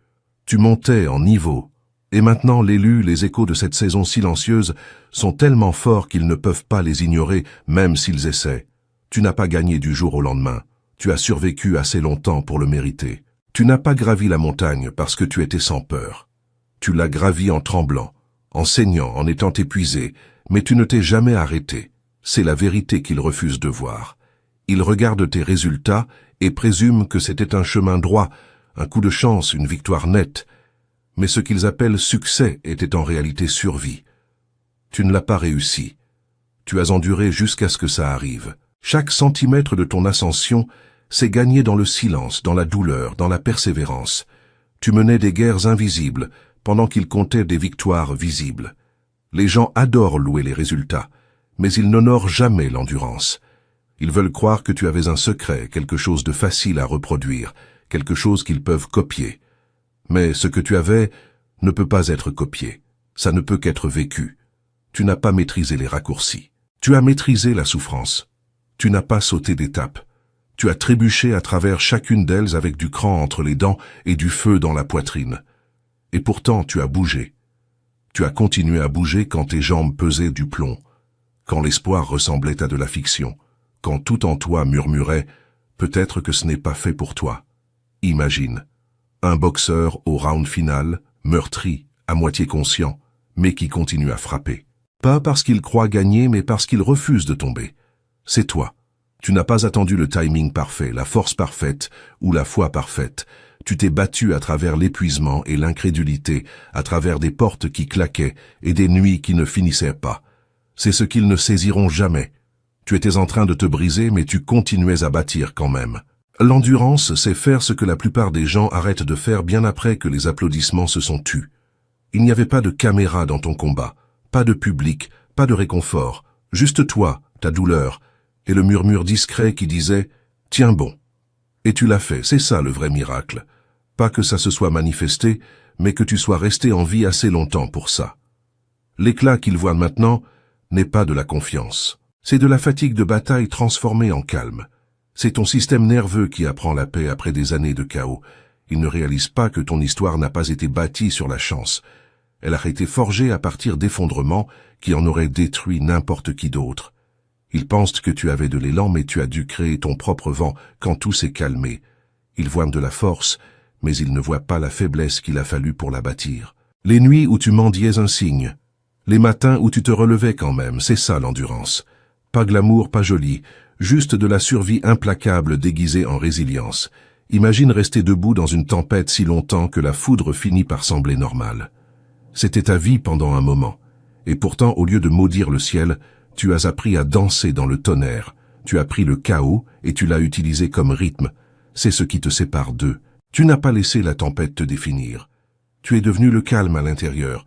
tu montais en niveau. Et maintenant l'élu, les échos de cette saison silencieuse sont tellement forts qu'ils ne peuvent pas les ignorer, même s'ils essaient. Tu n'as pas gagné du jour au lendemain, tu as survécu assez longtemps pour le mériter. Tu n'as pas gravi la montagne parce que tu étais sans peur. Tu l'as gravi en tremblant, en saignant, en étant épuisé, mais tu ne t'es jamais arrêté. C'est la vérité qu'ils refusent de voir. Ils regardent tes résultats et présument que c'était un chemin droit, un coup de chance, une victoire nette. Mais ce qu'ils appellent succès était en réalité survie. Tu ne l'as pas réussi. Tu as enduré jusqu'à ce que ça arrive. Chaque centimètre de ton ascension s'est gagné dans le silence, dans la douleur, dans la persévérance. Tu menais des guerres invisibles, pendant qu'ils comptaient des victoires visibles. Les gens adorent louer les résultats, mais ils n'honorent jamais l'endurance. Ils veulent croire que tu avais un secret, quelque chose de facile à reproduire, quelque chose qu'ils peuvent copier. Mais ce que tu avais ne peut pas être copié. Ça ne peut qu'être vécu. Tu n'as pas maîtrisé les raccourcis. Tu as maîtrisé la souffrance. Tu n'as pas sauté d'étape. Tu as trébuché à travers chacune d'elles avec du cran entre les dents et du feu dans la poitrine. Et pourtant, tu as bougé. Tu as continué à bouger quand tes jambes pesaient du plomb, quand l'espoir ressemblait à de la fiction, quand tout en toi murmurait « peut-être que ce n'est pas fait pour toi ». Imagine, un boxeur au round final, meurtri, à moitié conscient, mais qui continue à frapper. Pas parce qu'il croit gagner, mais parce qu'il refuse de tomber. C'est toi. Tu n'as pas attendu le timing parfait, la force parfaite ou la foi parfaite. Tu t'es battu à travers l'épuisement et l'incrédulité, à travers des portes qui claquaient et des nuits qui ne finissaient pas. C'est ce qu'ils ne saisiront jamais. Tu étais en train de te briser, mais tu continuais à bâtir quand même. L'endurance, c'est faire ce que la plupart des gens arrêtent de faire bien après que les applaudissements se sont tus. Il n'y avait pas de caméra dans ton combat, pas de public, pas de réconfort, juste toi, ta douleur, et le murmure discret qui disait « Tiens bon ». Et tu l'as fait, c'est ça le vrai miracle. Pas que ça se soit manifesté, mais que tu sois resté en vie assez longtemps pour ça. L'éclat qu'ils voient maintenant n'est pas de la confiance. C'est de la fatigue de bataille transformée en calme. C'est ton système nerveux qui apprend la paix après des années de chaos. Il ne réalise pas que ton histoire n'a pas été bâtie sur la chance. Elle a été forgée à partir d'effondrements qui en auraient détruit n'importe qui d'autre. Ils pensent que tu avais de l'élan, mais tu as dû créer ton propre vent quand tout s'est calmé. Ils voient de la force, mais ils ne voient pas la faiblesse qu'il a fallu pour la bâtir. Les nuits où tu mendiais un signe, les matins où tu te relevais quand même, c'est ça l'endurance. Pas glamour, pas joli, juste de la survie implacable déguisée en résilience. Imagine rester debout dans une tempête si longtemps que la foudre finit par sembler normale. C'était ta vie pendant un moment. Et pourtant, au lieu de maudire le ciel, tu as appris à danser dans le tonnerre. Tu as pris le chaos et tu l'as utilisé comme rythme. C'est ce qui te sépare d'eux. Tu n'as pas laissé la tempête te définir. Tu es devenu le calme à l'intérieur.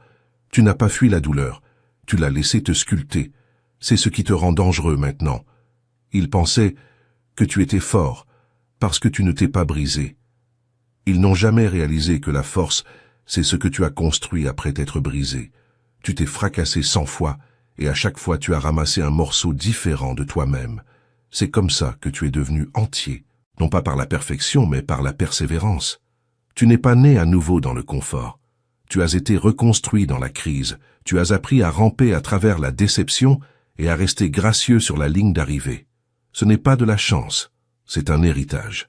Tu n'as pas fui la douleur. Tu l'as laissé te sculpter. C'est ce qui te rend dangereux maintenant. Ils pensaient que tu étais fort, parce que tu ne t'es pas brisé. Ils n'ont jamais réalisé que la force, c'est ce que tu as construit après t'être brisé. Tu t'es fracassé 100 fois, et à chaque fois tu as ramassé un morceau différent de toi-même. C'est comme ça que tu es devenu entier, non pas par la perfection, mais par la persévérance. Tu n'es pas né à nouveau dans le confort. Tu as été reconstruit dans la crise. Tu as appris à ramper à travers la déception et à rester gracieux sur la ligne d'arrivée. Ce n'est pas de la chance, c'est un héritage.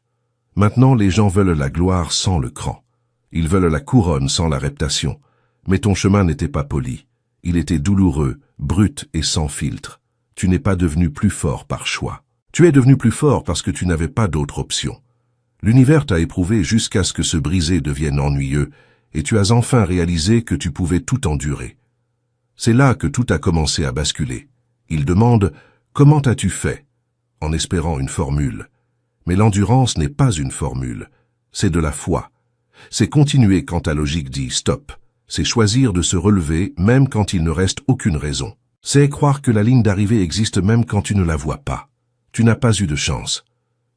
Maintenant, les gens veulent la gloire sans le cran. Ils veulent la couronne sans la réputation. Mais ton chemin n'était pas poli. Il était douloureux, brut et sans filtre. Tu n'es pas devenu plus fort par choix. Tu es devenu plus fort parce que tu n'avais pas d'autre option. L'univers t'a éprouvé jusqu'à ce que ce brisé devienne ennuyeux, et tu as enfin réalisé que tu pouvais tout endurer. C'est là que tout a commencé à basculer. Il demande « Comment as-tu fait ?» en espérant une formule. Mais l'endurance n'est pas une formule, c'est de la foi. C'est continuer quand ta logique dit « stop ». C'est choisir de se relever même quand il ne reste aucune raison. C'est croire que la ligne d'arrivée existe même quand tu ne la vois pas. Tu n'as pas eu de chance.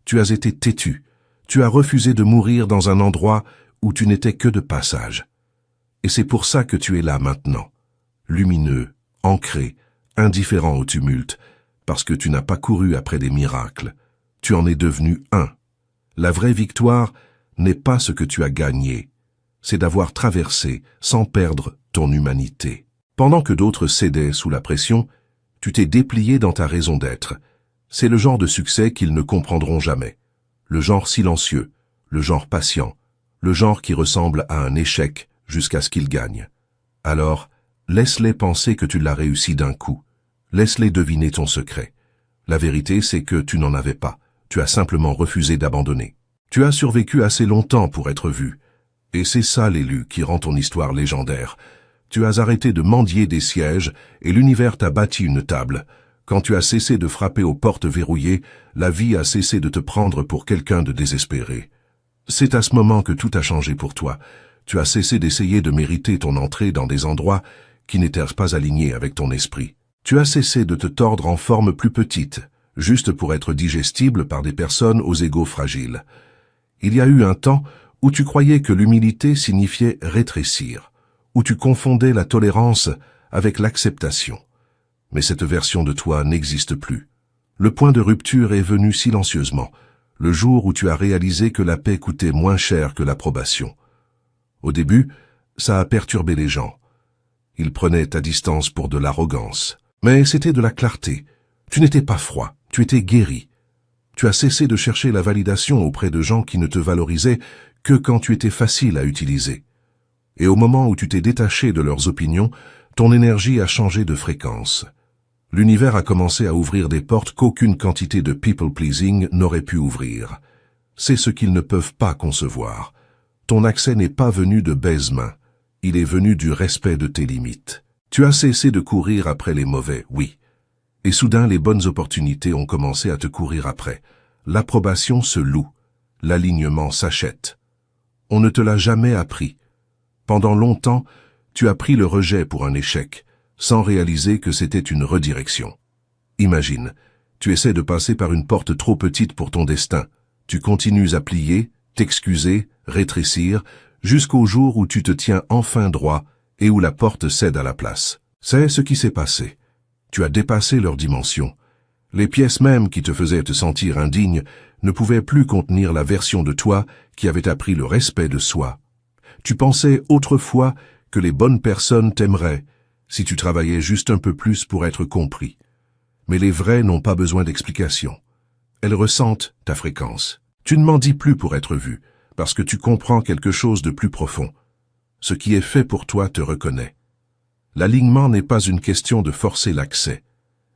Tu as été têtu. Tu as refusé de mourir dans un endroit où tu n'étais que de passage. Et c'est pour ça que tu es là maintenant. Lumineux, ancré, indifférent au tumulte, parce que tu n'as pas couru après des miracles. Tu en es devenu un. La vraie victoire n'est pas ce que tu as gagné. C'est d'avoir traversé, sans perdre, ton humanité. Pendant que d'autres cédaient sous la pression, tu t'es déplié dans ta raison d'être. C'est le genre de succès qu'ils ne comprendront jamais. Le genre silencieux, le genre patient, le genre qui ressemble à un échec jusqu'à ce qu'il gagne. Alors, laisse-les penser que tu l'as réussi d'un coup. Laisse-les deviner ton secret. La vérité, c'est que tu n'en avais pas. Tu as simplement refusé d'abandonner. Tu as survécu assez longtemps pour être vu. Et c'est ça l'élu qui rend ton histoire légendaire. Tu as arrêté de mendier des sièges et l'univers t'a bâti une table. Quand tu as cessé de frapper aux portes verrouillées, la vie a cessé de te prendre pour quelqu'un de désespéré. C'est à ce moment que tout a changé pour toi. Tu as cessé d'essayer de mériter ton entrée dans des endroits qui n'étaient pas alignés avec ton esprit. Tu as cessé de te tordre en forme plus petite, juste pour être digestible par des personnes aux égos fragiles. Il y a eu un temps où tu croyais que l'humilité signifiait rétrécir, où tu confondais la tolérance avec l'acceptation. Mais cette version de toi n'existe plus. Le point de rupture est venu silencieusement, le jour où tu as réalisé que la paix coûtait moins cher que l'approbation. Au début, ça a perturbé les gens. Ils prenaient ta distance pour de l'arrogance. Mais c'était de la clarté. Tu n'étais pas froid, tu étais guéri. Tu as cessé de chercher la validation auprès de gens qui ne te valorisaient que quand tu étais facile à utiliser. Et au moment où tu t'es détaché de leurs opinions, ton énergie a changé de fréquence. L'univers a commencé à ouvrir des portes qu'aucune quantité de people-pleasing n'aurait pu ouvrir. C'est ce qu'ils ne peuvent pas concevoir. Ton accès n'est pas venu de baise-main. Il est venu du respect de tes limites. Tu as cessé de courir après les mauvais, oui. Et soudain, les bonnes opportunités ont commencé à te courir après. L'approbation se loue. L'alignement s'achète. On ne te l'a jamais appris. Pendant longtemps, tu as pris le rejet pour un échec, sans réaliser que c'était une redirection. Imagine, tu essaies de passer par une porte trop petite pour ton destin. Tu continues à plier, t'excuser, rétrécir, jusqu'au jour où tu te tiens enfin droit et où la porte cède à la place. C'est ce qui s'est passé. Tu as dépassé leur dimension. Les pièces mêmes qui te faisaient te sentir indigne ne pouvaient plus contenir la version de toi qui avait appris le respect de soi. Tu pensais autrefois que les bonnes personnes t'aimeraient si tu travaillais juste un peu plus pour être compris. Mais les vraies n'ont pas besoin d'explication. Elles ressentent ta fréquence. Tu ne m'en dis plus pour être vu, parce que tu comprends quelque chose de plus profond. Ce qui est fait pour toi te reconnaît. L'alignement n'est pas une question de forcer l'accès.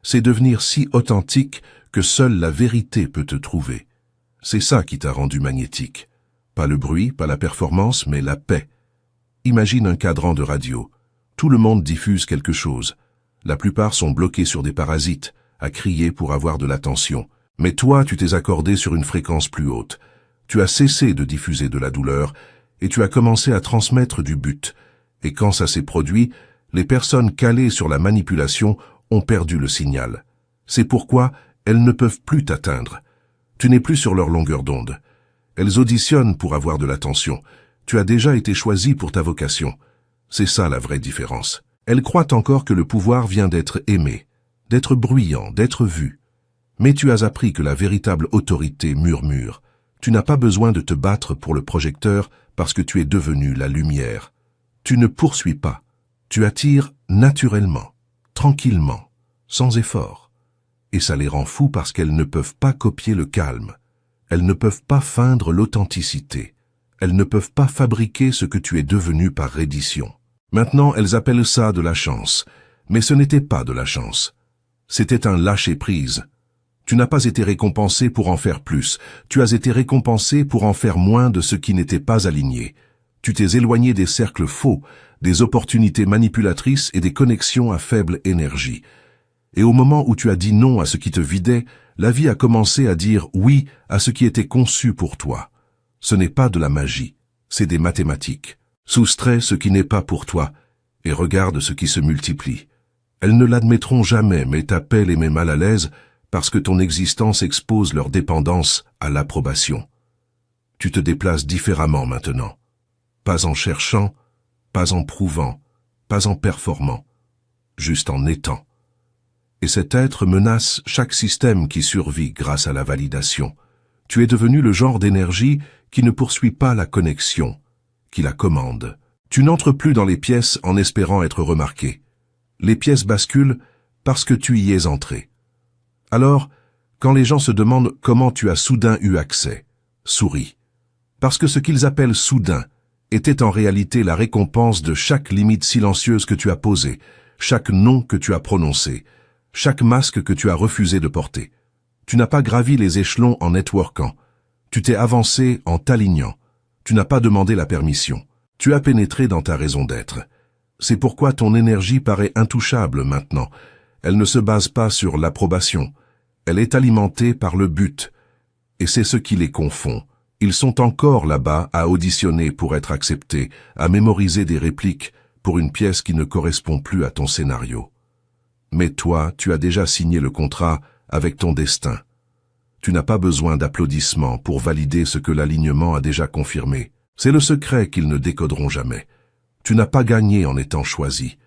C'est devenir si authentique que seule la vérité peut te trouver. C'est ça qui t'a rendu magnétique. Pas le bruit, pas la performance, mais la paix. Imagine un cadran de radio. Tout le monde diffuse quelque chose. La plupart sont bloqués sur des parasites, à crier pour avoir de l'attention. Mais toi, tu t'es accordé sur une fréquence plus haute. Tu as cessé de diffuser de la douleur et tu as commencé à transmettre du but. Et quand ça s'est produit, les personnes calées sur la manipulation ont perdu le signal. C'est pourquoi elles ne peuvent plus t'atteindre. Tu n'es plus sur leur longueur d'onde. Elles auditionnent pour avoir de l'attention. Tu as déjà été choisi pour ta vocation. C'est ça la vraie différence. Elles croient encore que le pouvoir vient d'être aimé, d'être bruyant, d'être vu. Mais tu as appris que la véritable autorité murmure. Tu n'as pas besoin de te battre pour le projecteur parce que tu es devenu la lumière. Tu ne poursuis pas. Tu attires naturellement, tranquillement, sans effort. Et ça les rend fous parce qu'elles ne peuvent pas copier le calme. Elles ne peuvent pas feindre l'authenticité. Elles ne peuvent pas fabriquer ce que tu es devenu par reddition. Maintenant, elles appellent ça de la chance. Mais ce n'était pas de la chance. C'était un lâcher-prise. Tu n'as pas été récompensé pour en faire plus. Tu as été récompensé pour en faire moins de ce qui n'était pas aligné. Tu t'es éloigné des cercles faux, des opportunités manipulatrices et des connexions à faible énergie. Et au moment où tu as dit non à ce qui te vidait, la vie a commencé à dire oui à ce qui était conçu pour toi. Ce n'est pas de la magie, c'est des mathématiques. Soustrais ce qui n'est pas pour toi et regarde ce qui se multiplie. Elles ne l'admettront jamais, mais ta paix les met mal à l'aise parce que ton existence expose leur dépendance à l'approbation. Tu te déplaces différemment maintenant. Pas en cherchant, pas en prouvant, pas en performant, juste en étant. Et cet être menace chaque système qui survit grâce à la validation. Tu es devenu le genre d'énergie qui ne poursuit pas la connexion, qui la commande. Tu n'entres plus dans les pièces en espérant être remarqué. Les pièces basculent parce que tu y es entré. Alors, quand les gens se demandent comment tu as soudain eu accès, souris. Parce que ce qu'ils appellent soudain était en réalité la récompense de chaque limite silencieuse que tu as posée, chaque nom que tu as prononcé, chaque masque que tu as refusé de porter. Tu n'as pas gravi les échelons en networkant. Tu t'es avancé en t'alignant. Tu n'as pas demandé la permission. Tu as pénétré dans ta raison d'être. C'est pourquoi ton énergie paraît intouchable maintenant. Elle ne se base pas sur l'approbation. Elle est alimentée par le but. Et c'est ce qui les confond. Ils sont encore là-bas à auditionner pour être acceptés, à mémoriser des répliques pour une pièce qui ne correspond plus à ton scénario. Mais toi, tu as déjà signé le contrat avec ton destin. Tu n'as pas besoin d'applaudissements pour valider ce que l'alignement a déjà confirmé. C'est le secret qu'ils ne décoderont jamais. Tu n'as pas gagné en étant choisi.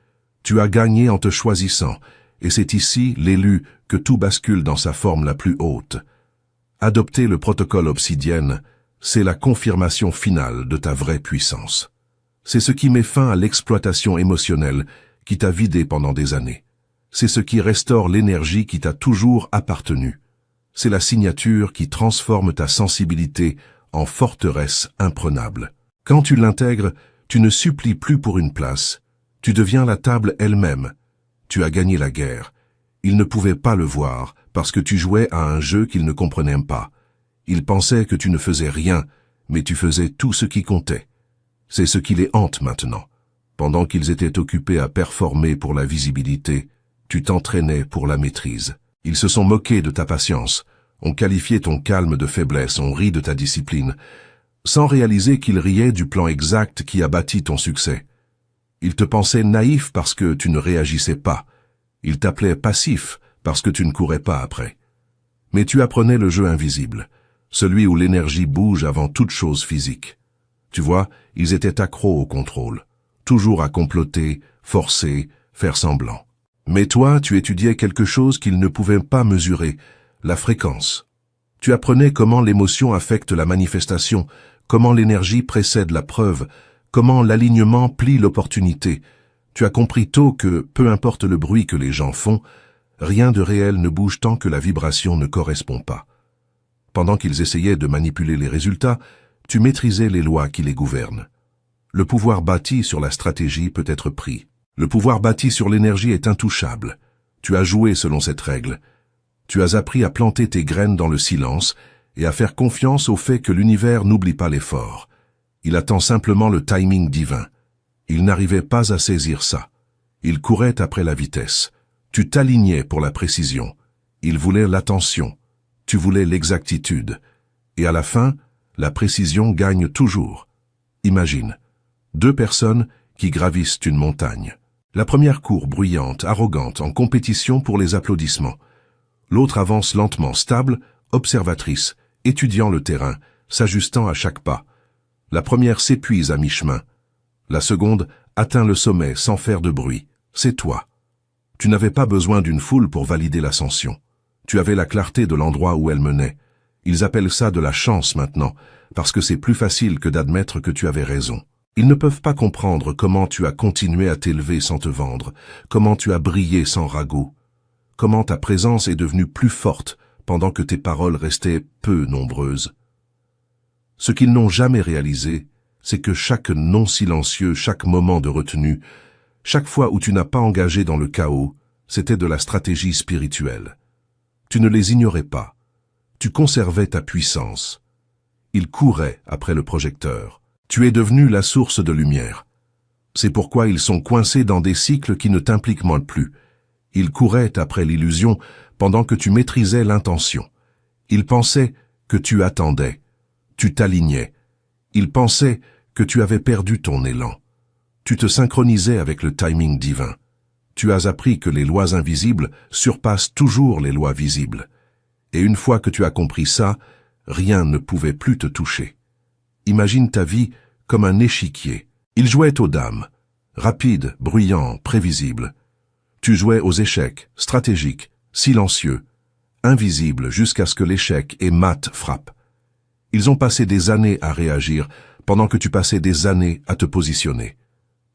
Tu as gagné en te choisissant. Et c'est ici, l'élu, que tout bascule dans sa forme la plus haute. Adopter le protocole obsidienne, c'est la confirmation finale de ta vraie puissance. C'est ce qui met fin à l'exploitation émotionnelle qui t'a vidé pendant des années. C'est ce qui restaure l'énergie qui t'a toujours appartenu. C'est la signature qui transforme ta sensibilité en forteresse imprenable. Quand tu l'intègres, tu ne supplies plus pour une place. Tu deviens la table elle-même. Tu as gagné la guerre. Ils ne pouvaient pas le voir parce que tu jouais à un jeu qu'ils ne comprenaient pas. Ils pensaient que tu ne faisais rien, mais tu faisais tout ce qui comptait. C'est ce qui les hante maintenant. Pendant qu'ils étaient occupés à performer pour la visibilité, tu t'entraînais pour la maîtrise. Ils se sont moqués de ta patience, ont qualifié ton calme de faiblesse, ont ri de ta discipline, sans réaliser qu'ils riaient du plan exact qui a bâti ton succès. Ils te pensaient naïf parce que tu ne réagissais pas. Ils t'appelaient passif parce que tu ne courais pas après. Mais tu apprenais le jeu invisible, celui où l'énergie bouge avant toute chose physique. Tu vois, ils étaient accros au contrôle, toujours à comploter, forcer, faire semblant. Mais toi, tu étudiais quelque chose qu'ils ne pouvaient pas mesurer, la fréquence. Tu apprenais comment l'émotion affecte la manifestation, comment l'énergie précède la preuve, comment l'alignement plie l'opportunité. Tu as compris tôt que, peu importe le bruit que les gens font, Rien de réel ne bouge tant que la vibration ne correspond pas. Pendant qu'ils essayaient de manipuler les résultats, tu maîtrisais les lois qui les gouvernent. Le pouvoir bâti sur la stratégie peut être pris. Le pouvoir bâti sur l'énergie est intouchable. Tu as joué selon cette règle. Tu as appris à planter tes graines dans le silence et à faire confiance au fait que l'univers n'oublie pas l'effort. Il attend simplement le timing divin. Il n'arrivait pas à saisir ça. Il courait après la vitesse. Tu t'alignais pour la précision. Il voulait l'attention. Tu voulais l'exactitude. Et à la fin, la précision gagne toujours. Imagine, 2 personnes qui gravissent une montagne. La première court bruyante, arrogante, en compétition pour les applaudissements. L'autre avance lentement, stable, observatrice, étudiant le terrain, s'ajustant à chaque pas. La première s'épuise à mi-chemin. La seconde atteint le sommet sans faire de bruit. C'est toi. Tu n'avais pas besoin d'une foule pour valider l'ascension. Tu avais la clarté de l'endroit où elle menait. Ils appellent ça de la chance maintenant, parce que c'est plus facile que d'admettre que tu avais raison. Ils ne peuvent pas comprendre comment tu as continué à t'élever sans te vendre, comment tu as brillé sans ragot, comment ta présence est devenue plus forte pendant que tes paroles restaient peu nombreuses. Ce qu'ils n'ont jamais réalisé, c'est que chaque non silencieux, chaque moment de retenue, chaque fois où tu n'as pas engagé dans le chaos, c'était de la stratégie spirituelle. Tu ne les ignorais pas. Tu conservais ta puissance. Ils couraient après le projecteur. Tu es devenu la source de lumière. C'est pourquoi ils sont coincés dans des cycles qui ne t'impliquent plus. Ils couraient après l'illusion pendant que tu maîtrisais l'intention. Ils pensaient que tu attendais. Tu t'alignais. Ils pensaient que tu avais perdu ton élan. Tu te synchronisais avec le timing divin. Tu as appris que les lois invisibles surpassent toujours les lois visibles. Et une fois que tu as compris ça, rien ne pouvait plus te toucher. Imagine ta vie comme un échiquier. Il jouait aux dames, rapide, bruyant, prévisible. Tu jouais aux échecs, stratégiques, silencieux, invisibles jusqu'à ce que l'échec et mat frappent. Ils ont passé des années à réagir pendant que tu passais des années à te positionner.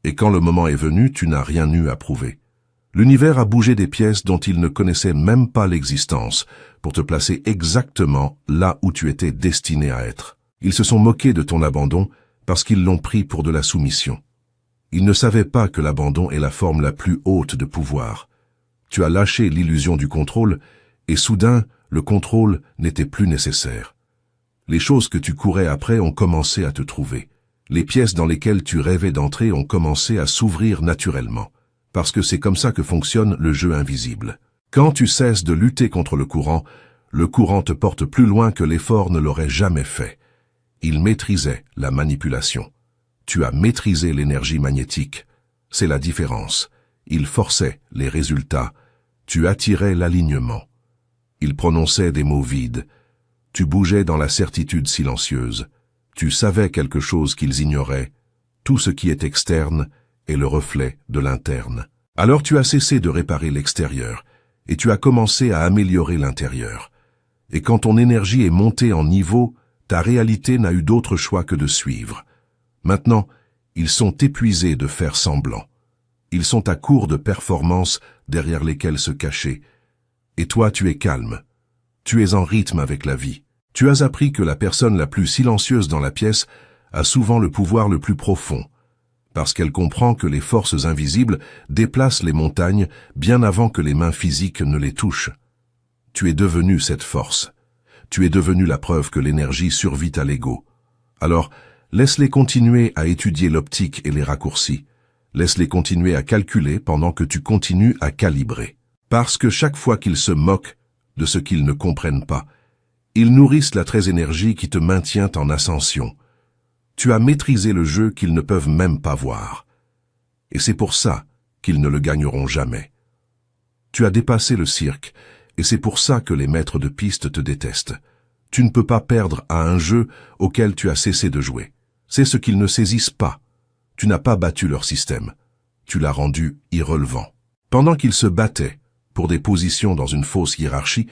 Et quand le moment est venu, tu n'as rien eu à prouver. L'univers a bougé des pièces dont il ne connaissait même pas l'existence pour te placer exactement là où tu étais destiné à être. Ils se sont moqués de ton abandon parce qu'ils l'ont pris pour de la soumission. Ils ne savaient pas que l'abandon est la forme la plus haute de pouvoir. Tu as lâché l'illusion du contrôle et soudain, le contrôle n'était plus nécessaire. Les choses que tu courais après ont commencé à te trouver. Les pièces dans lesquelles tu rêvais d'entrer ont commencé à s'ouvrir naturellement. Parce que c'est comme ça que fonctionne le jeu invisible. Quand tu cesses de lutter contre le courant te porte plus loin que l'effort ne l'aurait jamais fait. Il maîtrisait la manipulation. Tu as maîtrisé l'énergie magnétique. C'est la différence. Il forçait les résultats. Tu attirais l'alignement. Il prononçait des mots vides. Tu bougeais dans la certitude silencieuse. Tu savais quelque chose qu'ils ignoraient. Tout ce qui est externe est le reflet de l'interne. Alors tu as cessé de réparer l'extérieur et tu as commencé à améliorer l'intérieur. Et quand ton énergie est montée en niveau, ta réalité n'a eu d'autre choix que de suivre. Maintenant, ils sont épuisés de faire semblant. Ils sont à court de performances derrière lesquelles se cacher. Et toi, tu es calme. Tu es en rythme avec la vie. Tu as appris que la personne la plus silencieuse dans la pièce a souvent le pouvoir le plus profond, parce qu'elle comprend que les forces invisibles déplacent les montagnes bien avant que les mains physiques ne les touchent. Tu es devenu cette force. Tu es devenu la preuve que l'énergie survit à l'ego. Alors, laisse-les continuer à étudier l'optique et les raccourcis. Laisse-les continuer à calculer pendant que tu continues à calibrer. Parce que chaque fois qu'ils se moquent de ce qu'ils ne comprennent pas, ils nourrissent la très énergie qui te maintient en ascension. Tu as maîtrisé le jeu qu'ils ne peuvent même pas voir. Et c'est pour ça qu'ils ne le gagneront jamais. Tu as dépassé le cirque, et c'est pour ça que les maîtres de piste te détestent. Tu ne peux pas perdre à un jeu auquel tu as cessé de jouer. C'est ce qu'ils ne saisissent pas. Tu n'as pas battu leur système. Tu l'as rendu irrelevant. Pendant qu'ils se battaient pour des positions dans une fausse hiérarchie,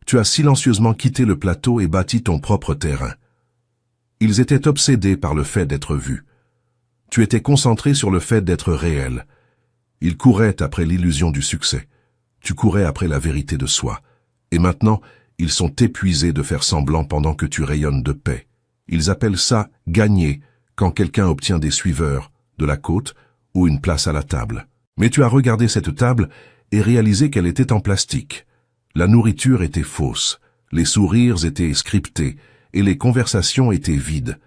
tu as silencieusement quitté le plateau et bâti ton propre terrain. Ils étaient obsédés par le fait d'être vus. Tu étais concentré sur le fait d'être réel. Ils couraient après l'illusion du succès. Tu courais après la vérité de soi. Et maintenant, ils sont épuisés de faire semblant pendant que tu rayonnes de paix. Ils appellent ça « gagner » quand quelqu'un obtient des suiveurs, de la côte ou une place à la table. Mais tu as regardé cette table et réalisé qu'elle était en plastique. La nourriture était fausse, les sourires étaient scriptés et les conversations étaient vides.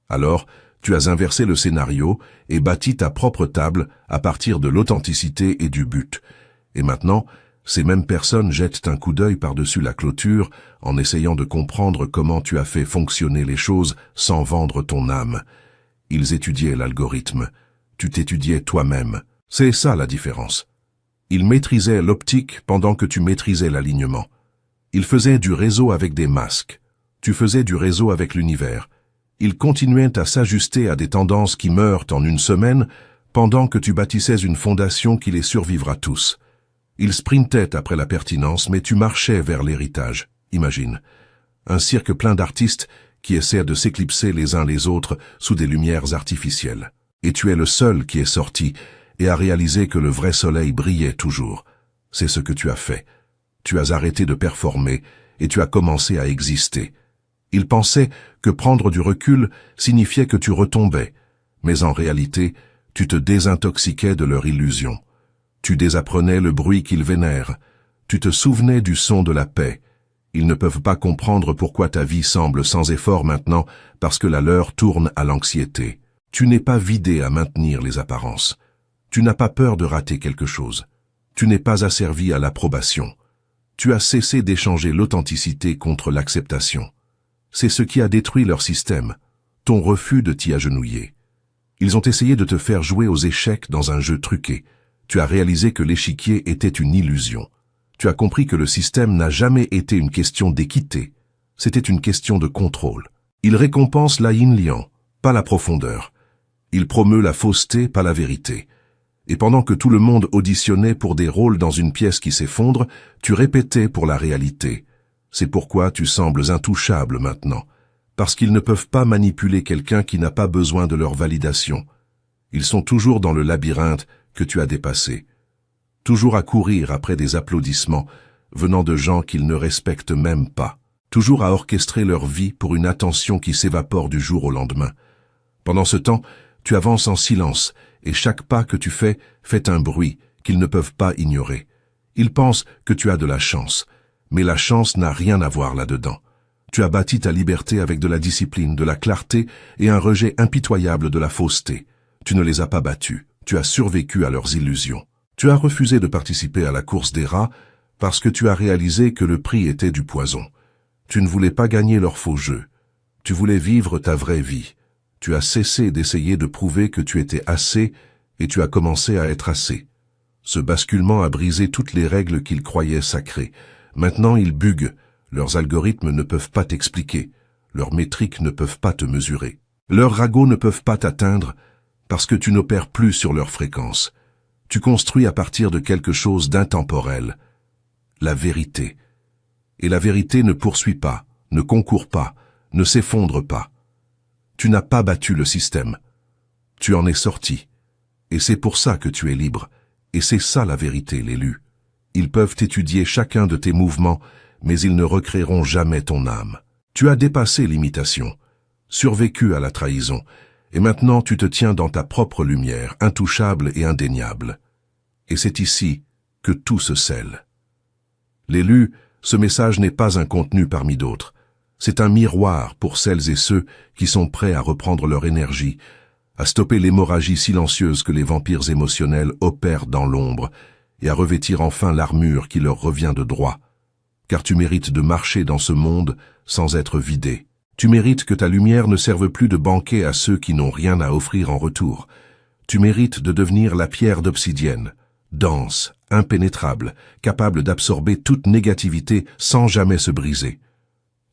Alors, tu as inversé le scénario et bâti ta propre table à partir de l'authenticité et du but. Et maintenant, ces mêmes personnes jettent un coup d'œil par-dessus la clôture en essayant de comprendre comment tu as fait fonctionner les choses sans vendre ton âme. Ils étudiaient l'algorithme. Tu t'étudiais toi-même. C'est ça la différence. Ils maîtrisaient l'optique pendant que tu maîtrisais l'alignement. Ils faisaient du réseau avec des masques. Tu faisais du réseau avec l'univers. Ils continuaient à s'ajuster à des tendances qui meurent en une semaine pendant que tu bâtissais une fondation qui les survivra tous. Ils sprintaient après la pertinence, mais tu marchais vers l'héritage. Imagine. Un cirque plein d'artistes qui essaient de s'éclipser les uns les autres sous des lumières artificielles. Et tu es le seul qui est sorti et a réalisé que le vrai soleil brillait toujours. C'est ce que tu as fait. Tu as arrêté de performer et tu as commencé à exister. Ils pensaient que prendre du recul signifiait que tu retombais, mais en réalité, tu te désintoxiquais de leur illusion. Tu désapprenais le bruit qu'ils vénèrent. Tu te souvenais du son de la paix. Ils ne peuvent pas comprendre pourquoi ta vie semble sans effort maintenant parce que la leur tourne à l'anxiété. Tu n'es pas vidé à maintenir les apparences. Tu n'as pas peur de rater quelque chose. Tu n'es pas asservi à l'approbation. Tu as cessé d'échanger l'authenticité contre l'acceptation. C'est ce qui a détruit leur système, ton refus de t'y agenouiller. Ils ont essayé de te faire jouer aux échecs dans un jeu truqué. Tu as réalisé que l'échiquier était une illusion. Tu as compris que le système n'a jamais été une question d'équité. C'était une question de contrôle. Il récompense la yin-liang, pas la profondeur. Il promeut la fausseté, pas la vérité. Et pendant que tout le monde auditionnait pour des rôles dans une pièce qui s'effondre, tu répétais pour la réalité. C'est pourquoi tu sembles intouchable maintenant, parce qu'ils ne peuvent pas manipuler quelqu'un qui n'a pas besoin de leur validation. Ils sont toujours dans le labyrinthe que tu as dépassé, toujours à courir après des applaudissements venant de gens qu'ils ne respectent même pas, toujours à orchestrer leur vie pour une attention qui s'évapore du jour au lendemain. Pendant ce temps, tu avances en silence et chaque pas que tu fais fait un bruit qu'ils ne peuvent pas ignorer. Ils pensent que tu as de la chance, mais la chance n'a rien à voir là-dedans. Tu as bâti ta liberté avec de la discipline, de la clarté et un rejet impitoyable de la fausseté. Tu ne les as pas battus, tu as survécu à leurs illusions. Tu as refusé de participer à la course des rats parce que tu as réalisé que le prix était du poison. Tu ne voulais pas gagner leur faux jeu. Tu voulais vivre ta vraie vie. Tu as cessé d'essayer de prouver que tu étais assez et tu as commencé à être assez. Ce basculement a brisé toutes les règles qu'ils croyaient sacrées. Maintenant, ils buguent. Leurs algorithmes ne peuvent pas t'expliquer. Leurs métriques ne peuvent pas te mesurer. Leurs ragots ne peuvent pas t'atteindre parce que tu n'opères plus sur leur fréquence. Tu construis à partir de quelque chose d'intemporel. La vérité. Et la vérité ne poursuit pas, ne concourt pas, ne s'effondre pas. Tu n'as pas battu le système. Tu en es sorti. Et c'est pour ça que tu es libre. Et c'est ça la vérité, l'élu. Ils peuvent étudier chacun de tes mouvements, mais ils ne recréeront jamais ton âme. Tu as dépassé l'imitation, survécu à la trahison, et maintenant tu te tiens dans ta propre lumière, intouchable et indéniable. Et c'est ici que tout se scelle. L'élu, ce message n'est pas un contenu parmi d'autres. C'est un miroir pour celles et ceux qui sont prêts à reprendre leur énergie, à stopper l'hémorragie silencieuse que les vampires émotionnels opèrent dans l'ombre, et à revêtir enfin l'armure qui leur revient de droit. Car tu mérites de marcher dans ce monde sans être vidé. Tu mérites que ta lumière ne serve plus de banquet à ceux qui n'ont rien à offrir en retour. Tu mérites de devenir la pierre d'obsidienne, dense, impénétrable, capable d'absorber toute négativité sans jamais se briser.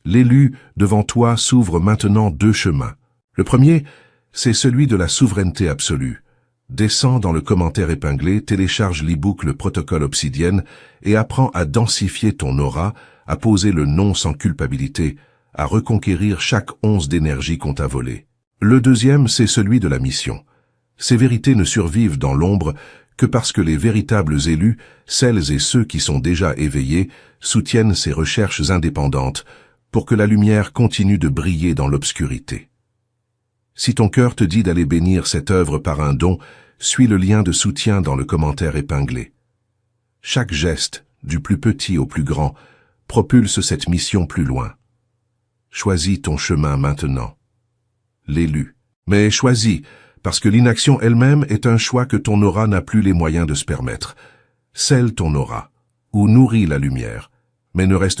L'élu devant toi s'ouvre maintenant 2 chemins. Le premier, c'est celui de la souveraineté absolue. Descends dans le commentaire épinglé, télécharge l'e-book Le Protocole Obsidienne et apprends à densifier ton aura, à poser le non sans culpabilité, à reconquérir chaque once d'énergie qu'on t'a volée. Le deuxième, c'est celui de la mission. Ces vérités ne survivent dans l'ombre que parce que les véritables élus, celles et ceux qui sont déjà éveillés, soutiennent ces recherches indépendantes pour que la lumière continue de briller dans l'obscurité. Si ton cœur te dit d'aller bénir cette œuvre par un don, suis le lien de soutien dans le commentaire épinglé. Chaque geste, du plus petit au plus grand, propulse cette mission plus loin. Choisis ton chemin maintenant. L'élu. Mais choisis, parce que l'inaction elle-même est un choix que ton aura n'a plus les moyens de se permettre. Scelle ton aura, ou nourris la lumière, mais ne reste